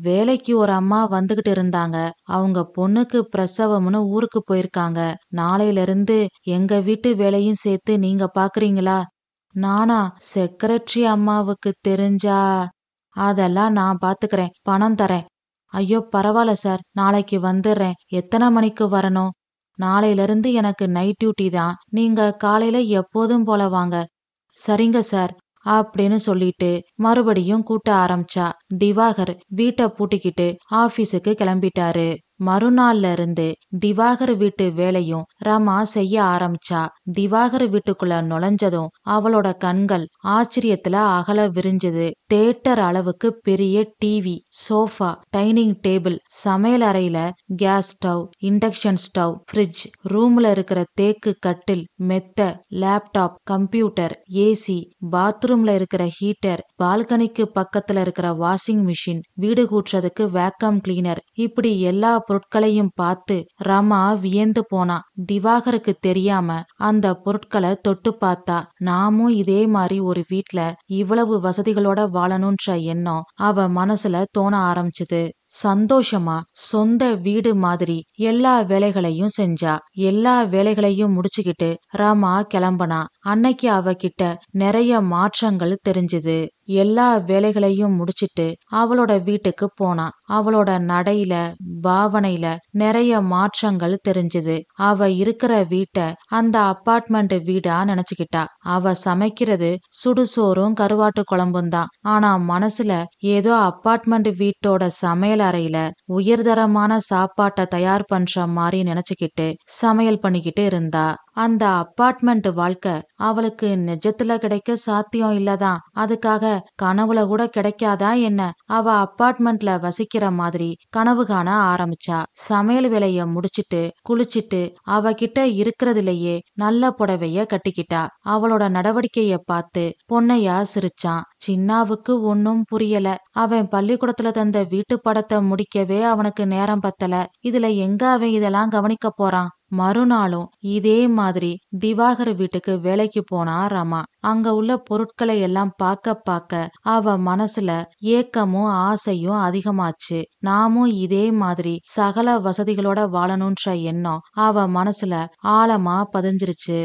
வேலைக்கு ஒரு அம்மா வந்துகிட்டு இருந்தாங்க. அவங்க பொண்ணுக்கு பிரசவம்னு ஊருக்கு போயிருக்காங்க. நாளையில இருந்து எங்க வீட்டு வேலையும் சேர்த்து நீங்க பாக்குறீங்களா? நானா? செக்ரட்டரி அம்மாவுக்கு தெரிஞ்சா? அதெல்லாம் நான் பாத்துக்கிறேன். பணம் தரேன். ஐயோ பரவாயில்ல சார், நாளைக்கு வந்துடுறேன். எத்தனை மணிக்கு வரணும்? நாளையில இருந்து எனக்கு நைட் டியூட்டி தான். நீங்க காலையில எப்போதும் போல வாங்க. சரிங்க சார் அப்படின்னு சொல்லிட்டு மறுபடியும் கூட்ட ஆரம்பிச்சா. திவாகர் வீட்டை பூட்டிக்கிட்டு ஆபீஸுக்கு கிளம்பிட்டாரு. மறுநாள்ல இருந்து திவாகர் வீட்டு வேலையும் ரமா செய்ய ஆரம்பிச்சா. திவாகர் வீட்டுக்குள்ள நுழைஞ்சதும் அவளோட கண்கள் ஆச்சரியத்துல அகல விரிஞ்சது. தேட்டர் அளவுக்கு பெரிய டிவி, சோஃபா, டைனிங் டேபிள், சமையல் அறையில gas stove, induction stove, fridge, ரூம்ல இருக்கிற தேக்கு கட்டில், மெத்த, லேப்டாப், கம்ப்யூட்டர், ஏசி, பாத்ரூம்ல இருக்கிற ஹீட்டர், பால்கனிக்கு பக்கத்துல இருக்கிற வாஷிங் மிஷின், வீடு கூட்டுறதுக்கு வேக்கம் கிளீனர், இப்படி எல்லா பொருட்களையும் பார்த்து ரமா வியந்து போனா. திவாகருக்கு தெரியாம அந்த பொருட்களை தொட்டு பார்த்தா. நாமும் இதே மாதிரி ஒரு வீட்ல இவ்வளவு வசதிகளோட வாழணும்ன்ற எண்ணம் அவ மனசுல தோண ஆரம்பிச்சது. சந்தோஷமா சொந்த வீடு மாதிரி எல்லா வேலைகளையும் செஞ்சா. எல்லா வேலைகளையும் முடிச்சுக்கிட்டு ரமா கிளம்பனா. அன்னைக்கு அவகிட்ட நிறைய மாற்றங்கள் தெரிஞ்சுது. எல்லா வேலைகளையும் முடிச்சிட்டு அவளோட வீட்டுக்கு போனா. அவளோட நடையில பாவனையில நிறைய மாற்றங்கள் தெரிஞ்சுது. அவ இருக்கிற வீட்டை அந்த அப்பார்ட்மெண்ட் வீடா நினைச்சுக்கிட்டா. அவ சமைக்கிறது சுடுசோறும் கருவாட்டு குழம்பும் தான். ஆனா மனசுல ஏதோ அப்பார்ட்மெண்ட் வீட்டோட சமையல் அறையில உயர்தரமான சாப்பாட்டை தயார் பண்ற மாதிரி நினைச்சுக்கிட்டு சமையல் பண்ணிக்கிட்டு இருந்தா. அந்த அப்பார்ட்மெண்ட் வாழ்க்கை அவளுக்கு நிஜத்துல கிடைக்க சாத்தியம் இல்லதான். அதுக்காக கனவுல கூட கிடைக்காதா என்ன? அவ அப்பார்ட்மெண்ட்ல வசிக்கிற மாதிரி கனவு காண ஆரம்பிச்சா. சமையல் வேலைய முடிச்சிட்டு குளிச்சிட்டு அவகிட்ட இருக்கிறதுலயே நல்ல புடவைய கட்டிக்கிட்டா. அவளோட நடவடிக்கைய பார்த்து பொன்னையா சிரிச்சான். சின்னாவுக்கு ஒன்னும் புரியல. அவன் பள்ளிக்கூடத்துல தந்த வீட்டு படத்தை முடிக்கவே அவனுக்கு நேரம் பத்தல. இதுல எங்க அவன் இதெல்லாம் கவனிக்க போறான்? மறுநாளும் இதே மாதிரி திவாகர் வீட்டுக்கு வேலைக்கு போனா ரமா. அங்க உள்ள பொருட்களை எல்லாம் பார்க்க அவ மனசுல ஏக்கமும் ஆசையும் அதிகமாச்சு. நாமும் இதே மாதிரி சகல வசதிகளோட வாழணும்ன்ற எண்ணம் அவ மனசுல ஆழமா பதிஞ்சிருச்சு.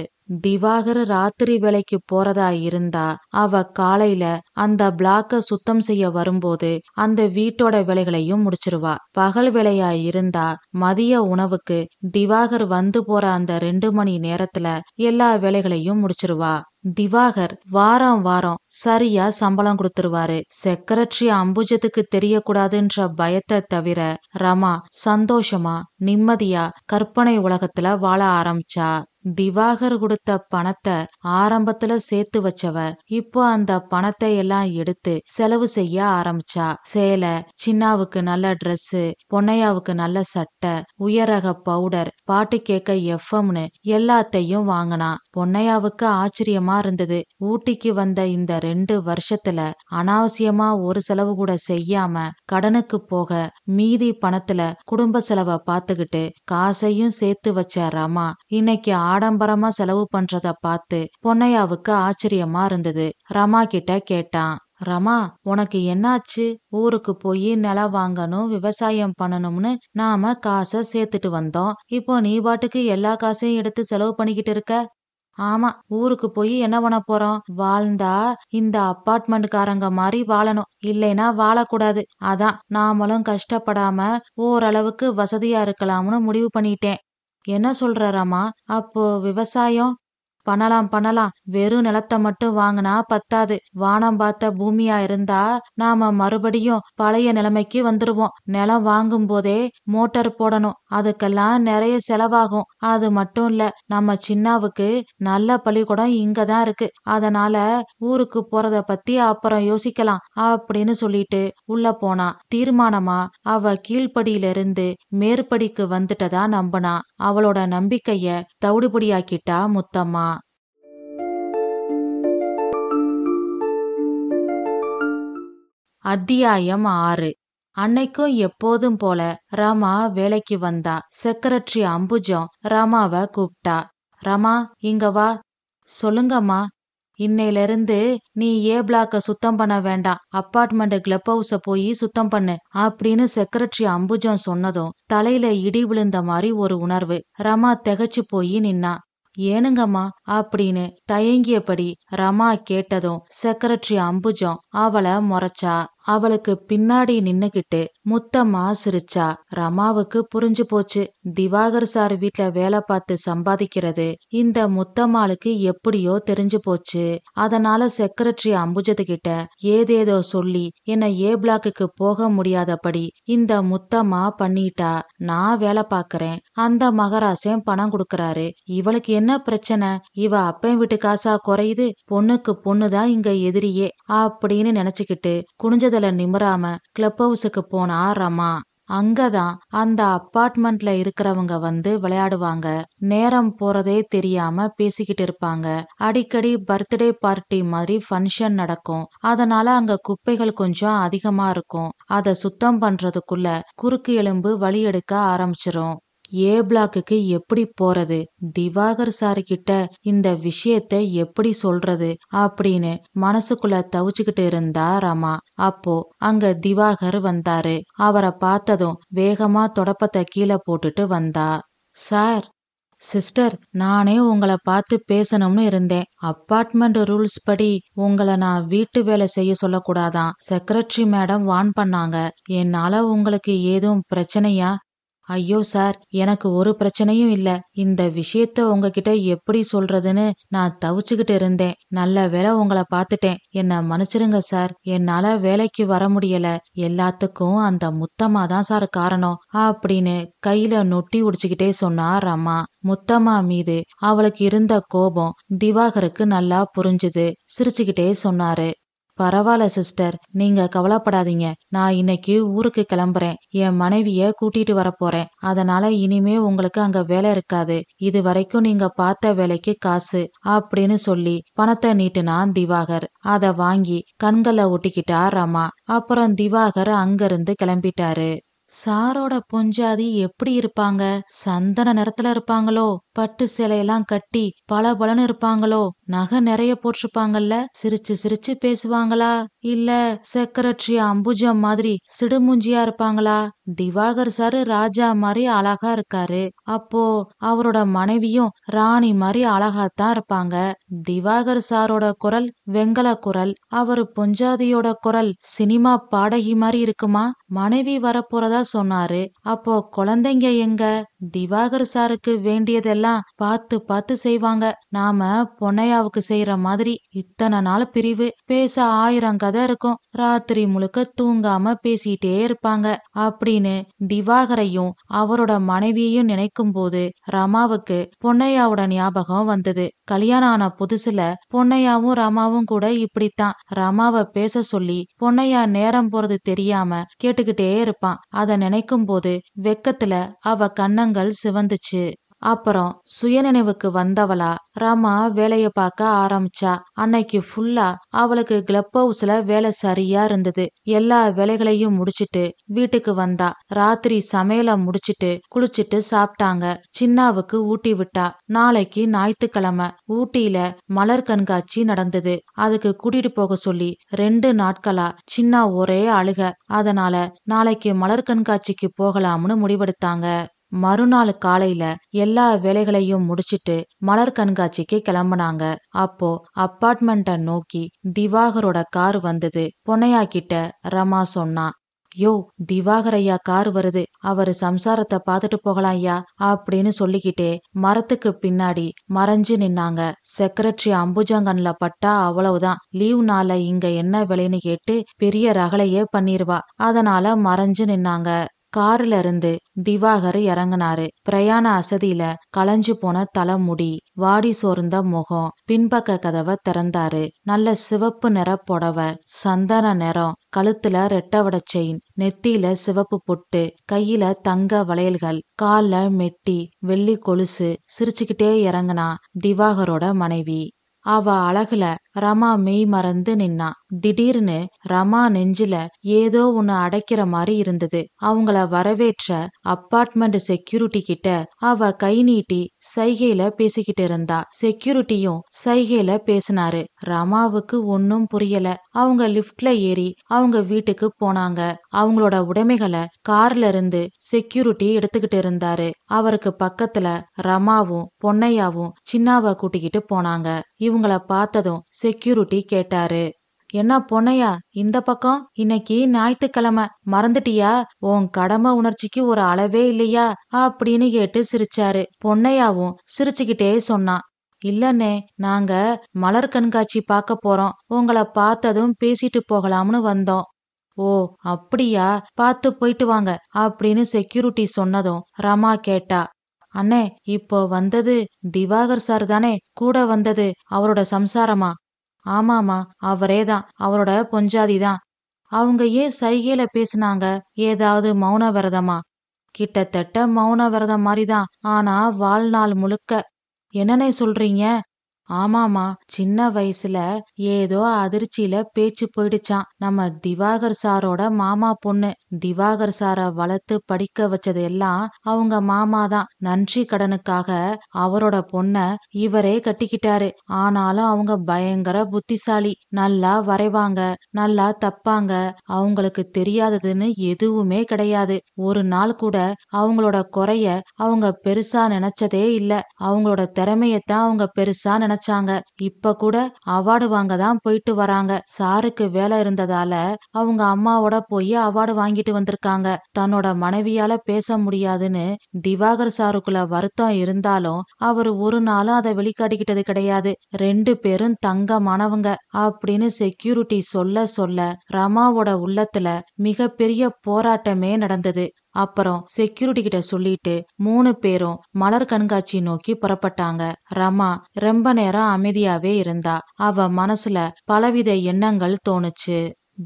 திவாகர் ராத்திரி வேலைக்கு போறதா இருந்தா அவ காலையில அந்த பிளாக்க சுத்தம் செய்ய வரும்போது அந்த வீட்டோட வேலைகளையும் முடிச்சிருவா. பகல் வேலையா இருந்தா மதிய உணவுக்கு திவாகர் வந்து போற அந்த 2 மணி நேரத்துல எல்லா வேலைகளையும் முடிச்சிருவா. திவாகர் வாரம் வாரம் சரியா சம்பளம் கொடுத்துருவாரு. செக்ரட்டரி அம்புஜத்துக்கு தெரியக்கூடாதுன்ற பயத்தை தவிர ரமா சந்தோஷமா நிம்மதியா கற்பனை உலகத்துல வாழ ஆரம்பிச்சா. திவாகர் கொடுத்த பணத்தை ஆரம்பத்துல சேர்த்து வச்சவ இப்போ அந்த பணத்தை எல்லாம் எடுத்து செலவு செய்ய ஆரம்பிச்சா. சேலை, சின்னாவுக்கு நல்ல ட்ரெஸ், பொன்னையாவுக்கு நல்ல சட்டை, உயரக பவுடர், பாட்டு கேட்க எஃப்எம்னு எல்லாத்தையும் வாங்கினா. பொன்னையாவுக்கு ஆச்சரியமா இருந்தது. ஊட்டிக்கு வந்த இந்த 2 வருஷத்துல அனாவசியமா ஒரு செலவு கூட செய்யாம கடனுக்கு போக மீதி பணத்துல குடும்ப செலவை பார்த்துக்கிட்டு காசையும் சேர்த்து வச்ச ரமா இன்னைக்கு ஆடம்பரமா செலவு பண்றத பார்த்து பொன்னையாவுக்கு ஆச்சரியமா இருந்தது. ரமா கிட்ட கேட்டான். ரமா, உனக்கு என்னாச்சு? ஊருக்கு போய் நிலம் வாங்கணும், விவசாயம் பண்ணணும்னு நாம காசை சேர்த்துட்டு வந்தோம். இப்போ நீ பாட்டுக்கு எல்லா காசையும் எடுத்து செலவு பண்ணிக்கிட்டு இருக்க. ஆமா, ஊருக்கு போய் என்ன பண்ண போறோம்? வாழ்ந்தா இந்த அப்பார்ட்மெண்ட்காரங்க மாதிரி வாழணும், இல்லைன்னா வாழக்கூடாது. அதான் நாமளும் கஷ்டப்படாம ஓரளவுக்கு வசதியா இருக்கலாம்னு முடிவு பண்ணிட்டேன். என்ன சொல்ற ரமா? அப்போ விவசாயம் பண்ணலாம். வெறும் நிலத்தை மட்டும் வாங்கினா பத்தாது. வானம் பார்த்த பூமியா இருந்தா நாம மறுபடியும் பழைய நிலைமைக்கு வந்துருவோம். நிலம் வாங்கும் போதே மோட்டார் போடணும். அதுக்கெல்லாம் நிறைய செலவாகும். அது மட்டும் இல்ல, நம்ம சின்னாவுக்கு நல்ல பள்ளிக்கூடம் இங்கதான் இருக்கு. அதனால ஊருக்கு போறத பத்தி அப்புறம் யோசிக்கலாம் அப்படின்னு சொல்லிட்டு உள்ள போனா. தீர்மானமா அவ கீழ்படியிலிருந்து மேற்படிக்கு வந்துட்டதா நம்பினா. அவளோட நம்பிக்கைய தவிடுபடியாக்கிட்டா முத்தம்மா. அத்தியாயம் 6. அன்னைக்கும் எப்போதும் போல ரமா வேலைக்கு வந்தா. செக்ரட்டரி அம்புஜம் ரமாவை கூப்பிட்டா. ரமா, இங்க வா. சொல்லுங்கம்மா. இன்னையில இருந்து நீ ஏ பிளாக்க சுத்தம் பண்ண வேண்டாம், அப்பார்ட்மெண்ட் கிளப் ஹவுஸ போய் சுத்தம் பண்ணு அப்படின்னு செக்ரட்டரி அம்புஜம் சொன்னதும் தலையில இடி விழுந்த மாதிரி ஒரு உணர்வு. ரமா திகைச்சு போய் நின்னா. ஏனுங்கம்மா அப்படின்னு தயங்கியபடி ரமா கேட்டதும் செக்ரட்டரி அம்புஜம் அவளை முறைச்சா. அவளுக்கு பின்னாடி நின்னுகிட்டு முத்தம்மா சிரிச்சா. ரமாவுக்கு புரிஞ்சு போச்சு, திவாகர் சார் வீட்ல வேலை பார்த்து சம்பாதிக்கிறது இந்த முத்தம்மாளுக்கு எப்படியோ தெரிஞ்சு போச்சு. அதனால செக்ரட்டரி அம்புஜத்துக்கிட்ட ஏதேதோ சொல்லி என்ன ஏ பிளாக்குக்கு போக முடியாதபடி இந்த முத்தம்மா பண்ணிட்டா. நான் வேலை பாக்குறேன், அந்த மகராசன் பணம் கொடுக்கறாரு, இவளுக்கு என்ன பிரச்சனை, இவ அப்பன் வீட்டு காசா குறையுது, பொண்ணுக்கு பொண்ணுதான் இங்க எதிரியே அப்படின்னு நினைச்சுக்கிட்டு குனிஞ்சதுல நிமிராம கிளப் ஹவுஸுக்கு போனா ரமா. அங்கதான் அந்த அப்பார்ட்மெண்ட்ல இருக்கிறவங்க வந்து விளையாடுவாங்க. நேரம் போறதே தெரியாம பேசிக்கிட்டு இருப்பாங்க. அடிக்கடி பர்த்டே பார்ட்டி மாதிரி ஃபங்க்ஷன் நடக்கும். அதனால அங்க குப்பைகள் கொஞ்சம் அதிகமா இருக்கும். அத சுத்தம் பண்றதுக்குள்ள குறுக்கு எலும்பு வலி எடுக்க ஆரம்பிச்சிரும். ஏ பிளாக்குக்கு எப்படி போறது, திவாகர் சாரு கிட்ட இந்த விஷயத்த எப்படி சொல்றது அப்படின்னு மனசுக்குள்ள தவிச்சுக்கிட்டு இருந்தா ரமா. அப்போ அங்க திவாகர் வந்தாரு. அவரை பார்த்ததும் வேகமா தொடப்பத்தை கீழே போட்டுட்டு வந்தா. சார். சிஸ்டர், நானே உங்களை பார்த்து பேசணும்னு இருந்தேன். அப்பார்ட்மெண்ட் ரூல்ஸ் படி உங்களை நான் வீட்டு வேலை செய்ய சொல்லக்கூடாதான், செக்ரட்டரி மேடம் வார்ன் பண்ணாங்க. என்னால உங்களுக்கு ஏதும் பிரச்சனையா? ஐயோ சார், எனக்கு ஒரு பிரச்சனையும் இல்ல. இந்த விஷயத்த உங்ககிட்ட எப்படி சொல்றதுன்னு நான் தவிச்சுக்கிட்டு இருந்தேன். நல்ல வேளை உங்களை பார்த்துட்டேன், என்ன மன்னிச்சிருங்க சார். என்னால வேலைக்கு வர முடியல, எல்லாத்துக்கும் அந்த முத்தம்மா தான் சார் காரணம் அப்படின்னு கையில நொட்டி உடிச்சுக்கிட்டே சொன்னா ரமா. முத்தம்மா மீது அவளுக்கு இருந்த கோபம் திவாகருக்கு நல்லா புரிஞ்சுது. சிரிச்சுக்கிட்டே சொன்னாரு. பரவாயில்ல சிஸ்டர், நீங்க கவலைப்படாதீங்க. நான் இன்னைக்கு ஊருக்கு கிளம்புறேன், என் மனைவிய கூட்டிட்டு வர போறேன். அதனால இனிமே உங்களுக்கு அங்க வேலை இருக்காது. இது வரைக்கும் நீங்க பார்த்த வேலைக்கு காசு அப்படின்னு சொல்லி பணத்தை நீட்டுனான் திவாகர். அத வாங்கி கண்களை ஒட்டிக்கிட்டா ரமா. அப்புறம் திவாகர் அங்கிருந்து கிளம்பிட்டாரு. சாரோட பொஞ்சாதி எப்படி இருப்பாங்க? சந்தன நிறத்துல இருப்பாங்களோ? பட்டு சேலையெல்லாம் கட்டி பளபளன்னு இருப்பாங்களோ? நகை நிறைய போட்டிருப்பாங்கல்ல? சிரிச்சு சிரிச்சு பேசுவாங்களா? இல்ல செக்ரட்டரி அம்புஜம் மாதிரி சிடுமூஞ்சியா இருப்பாங்களா? திவாகர் சாரு ராஜா மாதிரி அழகா இருக்காரு. அப்போ அவரோட மனைவியும் ராணி மாதிரி அழகாத்தான் இருப்பாங்க. திவாகர் சாரோட குரல் வெங்கல குரல், அவரு பொஞ்சாதியோட குரல் சினிமா பாடகி மாதிரி இருக்குமா? மனைவி வரப்போறதா சொன்னாரு. அப்போ குழந்தைங்க எங்க? திவாகர் சாருக்கு வேண்டியதெல்லாம் பார்த்து பார்த்து செய்வாங்க. நாம பொன்னையாவுக்கு செய்யற மாதிரி. இத்தனை நாள் பிரிவு, பேச 1000 கதை இருக்கும். ராத்திரி முழுக்க தூங்காம பேசிட்டே இருப்பாங்க அப்படின்னு திவாகரையும் அவரோட மனைவியையும் நினைக்கும் போது ரமாவுக்கு பொன்னையாவோட ஞாபகம் வந்தது. கல்யாணம் ஆன புதுசுல பொன்னையாவும் ரமாவும் கூட இப்படித்தான். ரமாவை பேச சொல்லி பொன்னையா நேரம் போறது தெரியாம கேட்டுக்கிட்டே இருப்பான். அத நினைக்கும் போது வெக்கத்துல அவ கன்னங்கள் சிவந்துச்சு. அப்புறம் சுயநினைவுக்கு வந்தவளா ரமா வேலைய பார்க்க ஆரம்பிச்சா. அன்னைக்கு ஃபுல்லா அவளுக்கு கிளப் ஹவுஸ்ல வேலை சரியா இருந்தது. எல்லா வேலைகளையும் முடிச்சிட்டு வீட்டுக்கு வந்தா. ராத்திரி சமையல முடிச்சிட்டு குளிச்சிட்டு சாப்பிட்டாங்க. சின்னாவுக்கு ஊட்டி விட்டா. நாளைக்கு ஞாயிற்றுக்கிழமை ஊட்டியில மலர் கண்காட்சி நடந்தது. அதுக்கு கூட்டிட்டு போக சொல்லி 2 நாட்களா சின்னா ஒரே அழுக. அதனால நாளைக்கு மலர் கண்காட்சிக்கு போகலாம்னு முடிவெடுத்தாங்க. மறுநாள் காலையில எல்லா வேலைகளையும் முடிச்சிட்டு மலர் கண்காட்சிக்கு கிளம்புனாங்க. அப்போ அப்பார்ட்மெண்ட்ட நோக்கி திவாகரோட கார் வந்தது. பொன்னையா கிட்ட ரமா சொன்னா. யோ, திவாகர் ஐயா கார் வருது, அவரு சம்சாரத்தை பாத்துட்டு போகலாம் ஐயா அப்படின்னு சொல்லிக்கிட்டே மரத்துக்கு பின்னாடி மறைஞ்சு நின்னாங்க. செக்ரட்டரி அம்புஜங்கன்ல பட்டா அவ்வளவுதான், லீவ் நாள இங்க என்ன வேலைன்னு கேட்டு பெரிய ரகளையே பண்ணிருவா. அதனால மறைஞ்சு நின்னாங்க. கார்ல இருந்து திவாகர் இறங்குனாரு. பிரயாண அசதியில களைஞ்சு போன தலைமுடி, வாடி சோர்ந்த முகம். பின்பக்க கதவை திறந்தாரு. நல்ல சிவப்பு நிற புடவை, சந்தன நிறம், கழுத்துல ரெட்டவட செயின், நெத்தியில சிவப்பு பொட்டு, கையில தங்க வளையல்கள், கால்ல மெட்டி, வெள்ளி கொலுசு. சிரிச்சுக்கிட்டே இறங்குனா திவாகரோட மனைவி. அவ அழகுல ரமா மெய் மறந்து நின்னா. திடீர்னு ரமா நெஞ்சில ஏதோ ஒன்னு அடைக்கிற மாதிரி இருந்தது. அவங்கள வரவேற்ற அப்பார்ட்மெண்ட் செக்யூரிட்டி கிட்ட அவ கை நீட்டி சைகையில பேசிக்கிட்டு இருந்தா. செக்யூரிட்டியும் சைகையில பேசினாரு. ரமாவுக்கு ஒன்னும் புரியல. அவங்க லிப்ட்ல ஏறி அவங்க வீட்டுக்கு போனாங்க. அவங்களோட உடைமைகளை கார்ல இருந்து செக்யூரிட்டி எடுத்துக்கிட்டு இருந்தாரு. அவருக்கு பக்கத்துல ரமாவும் பொன்னையாவும் சின்னாவ கூட்டிக்கிட்டு போனாங்க. இவங்கள பார்த்ததும் செக்யூரிட்டி கேட்டாரு, என்ன பொன்னையா இந்த பக்கம்? இன்னைக்கு ஞாயிற்றுக்கிழமை மறந்துட்டியா? உன் கடமை உணர்ச்சிக்கு ஒரு அளவே இல்லையா அப்படின்னு கேட்டு சிரிச்சாரு. பொன்னையாவும் சிரிச்சுக்கிட்டே சொன்னான், இல்லண்ணே, நாங்க மலர் கண்காட்சி பார்க்க போறோம். உங்கள பார்த்ததும் பேசிட்டு போகலாம்னு வந்தோம். ஓ அப்படியா, பார்த்து போயிட்டு வாங்க அப்படின்னு செக்யூரிட்டி சொன்னதும் ரமா கேட்டா, அண்ணே இப்போ வந்தது திவாகர் சார் தானே? கூட வந்தது அவரோட சம்சாரமா? ஆமாமா, அவரேதான், அவரோட பொஞ்சாதிதான். அவங்க ஏன் சைகையில பேசினாங்க? ஏதாவது மௌன விரதமா? கிட்டத்தட்ட மௌன விரதம் மாதிரிதான், ஆனா வாழ்நாள் முழுக்க. என்னன்னே சொல்றீங்க? ஆமாமா, சின்ன வயசுல ஏதோ அதிர்ச்சியில பேச்சு போயிடுச்சான். நம்ம திவாகர் சாரோட மாமா பொண்ணு. திவாகர் சார வளர்த்து படிக்க வச்சது எல்லாம் அவங்க மாமாதான். நன்றி கடனுக்காக அவரோட பொண்ண இவரே கட்டிக்கிட்டாரு. ஆனாலும் அவங்க பயங்கர புத்திசாலி. நல்லா வரைவாங்க, நல்லா தப்பாங்க. அவங்களுக்கு தெரியாததுன்னு எதுவுமே கிடையாது. ஒரு நாள் கூட அவங்களோட குறைய அவங்க பெருசா நினைச்சதே இல்ல. அவங்களோட திறமையத்தான் அவங்க பெருசா நினைச்சாங்க. இப்ப கூட அவார்டு வாங்க தான் போயிட்டு வராங்க. சாருக்கு வேலை இருந்ததால அவங்க அம்மாவோட போய் அவார்டு வாங்கிட்டு வந்திருக்காங்க. தன்னோட மனைவியால பேச முடியாதுன்னு திவாகர் சாருக்குள்ள வருத்தம் இருந்தாலும் அவர் ஒரு நாளும் அதை வெளிக்காட்டிக்கிட்டது கிடையாது. 2 பேரும் தங்கமானவங்க அப்படின்னு செக்யூரிட்டி சொல்ல சொல்ல ரமாவோட உள்ளத்துல மிகப்பெரிய போராட்டமே நடந்தது. அப்புறம் செக்யூரிட்டி கிட்ட சொல்லிட்டு 3 பேரும் மலர் கண்காட்சி நோக்கி புறப்பட்டாங்க. ரமா ரொம்ப நேரம் அமைதியாவே இருந்தா. அவ மனசுல பலவித எண்ணங்கள் தோணுச்சு.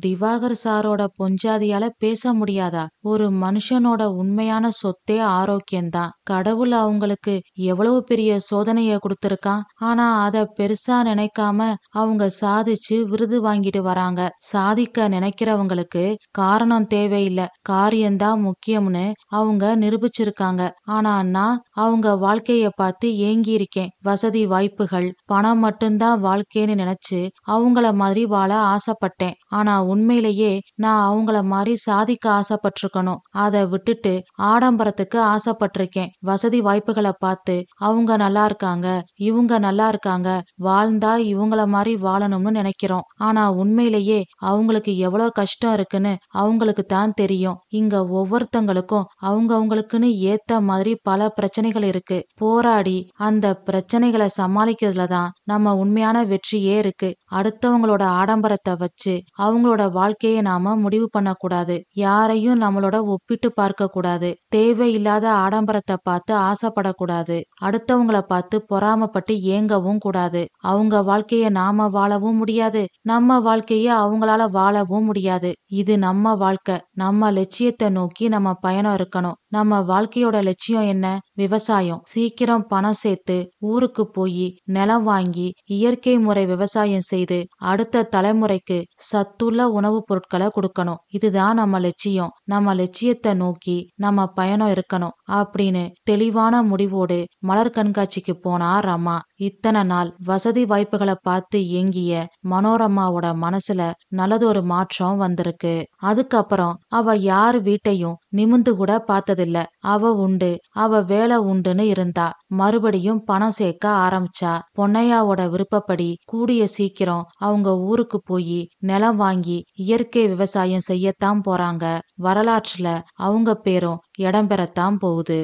திவாகர் சாரோட பொஞ்சாதியால பேச முடியாதா? ஒரு மனுஷனோட உண்மையான சொத்தே ஆரோக்கியம்தான். கடவுள் அவங்களுக்கு எவ்வளவு பெரிய சோதனைய கொடுத்திருக்கான். ஆனா அத பெருசா நினைக்காம அவங்க சாதிச்சு விருது வாங்கிட்டு வராங்க. சாதிக்க நினைக்கிறவங்களுக்கு காரணம் தேவையில்லை, காரியம்தான் முக்கியம்னு அவங்க நிரூபிச்சிருக்காங்க. ஆனா நான் அவங்க வாழ்க்கைய பார்த்து ஏங்கி இருக்கேன். வசதி வாய்ப்புகள் பணம் மட்டும்தான் வாழ்க்கைன்னு நினைச்சு அவங்கள மாதிரி வாழ ஆசைப்பட்டேன். ஆனா உண்மையிலேயே நான் அவங்கள மாதிரி சாதிக்க ஆசைப்பட்டிருக்கணும். அதை விட்டுட்டு ஆடம்பரத்துக்கு ஆசைப்பட்டிருக்கேன். வசதி வாய்ப்புகளை பார்த்து அவங்க நல்லா இருக்காங்க, இவங்க நல்லா இருக்காங்க, வாழ்ந்தா இவங்கள மாதிரி வாழணும்னு நினைக்கிறோம். ஆனா உண்மையிலேயே அவங்களுக்கு எவ்வளவு கஷ்டம் இருக்குன்னு அவங்களுக்கு தான் தெரியும். இங்க ஒவ்வொருத்தங்களுக்கும் அவங்களுக்குன்னு ஏத்த மாதிரி பல பிரச்சனைகள் இருக்கு. போராடி அந்த பிரச்சனைகளை சமாளிக்கிறதுலதான் நம்ம உண்மையான வெற்றியே இருக்கு. அடுத்தவங்களோட ஆடம்பரத்தை வச்சு அவங்களோட வாழ்க்கையை நாம முடிவு பண்ணக்கூடாது. யாரையும் நம்மளோட ஒப்பிட்டு பார்க்க கூடாது. தேவையில்லாத ஆடம்பரத்தை பார்த்து ஆசைப்படக்கூடாது. அடுத்தவங்கள பார்த்து பொறாமப்பட்டு ஏங்கவும் கூடாது. அவங்க வாழ்க்கைய நாம வாழவும் முடியாது, நம்ம வாழ்க்கைய அவங்களால வாழவும் முடியாது. இது நம்ம வாழ்க்கை. நம்ம லட்சியத்தை நோக்கி நம்ம பயணம் இருக்கணும். நம்ம வாழ்க்கையோட லட்சியம் என்ன? விவசாயம். சீக்கிரம் பணம் சேர்த்து ஊருக்கு போய் நிலம் வாங்கி இயற்கை முறை விவசாயம் செய்து அடுத்த தலைமுறைக்கு சத்துள்ள உணவுப் பொருட்களை கொடுக்கணும். இதுதான் நம்ம லட்சியம். நம்ம லட்சியத்தை நோக்கி நம்ம பயணம் இருக்கணும் அப்படின்னு தெளிவான முடிவோடு மலர் கண்காட்சிக்கு போனா ரமா. இத்தனை நாள் வசதி வாய்ப்புகளை பார்த்து ஏங்கிய மனோரமாவோட மனசுல நல்லதொரு மாற்றம் வந்திருக்கு. அதுக்கப்புறம் அவ யார் வீட்டையும் நிமிந்து கூட பார்த்ததில்ல. அவ உண்டு, அவ வேலை உண்டுன்னு இருந்தா. மறுபடியும் பணம் சேர்க்க ஆரம்பிச்சா. பொன்னையாவோட விருப்பப்படி கூடிய சீக்கிரம் அவங்க ஊருக்கு போய் நிலம் வாங்கி இயற்கை விவசாயம் செய்யத்தான் போறாங்க. வரலாற்றுல அவங்க பேரும் இடம்பெறத்தான் போகுது.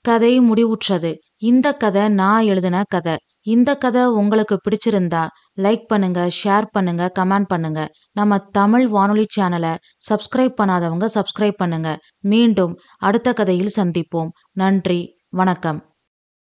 கதை முடிவுற்றது. இந்த கதை நான் எழுதின கதை. இந்த கதை உங்களுக்கு பிடிச்சிருந்தா லைக் பண்ணுங்க, ஷேர் பண்ணுங்க, கமெண்ட் பண்ணுங்க. நம்ம தமிழ் வானொலி சேனலை சப்ஸ்கிரைப் பண்ணாதவங்க சப்ஸ்கிரைப் பண்ணுங்க. மீண்டும் அடுத்த கதையில் சந்திப்போம். நன்றி, வணக்கம்.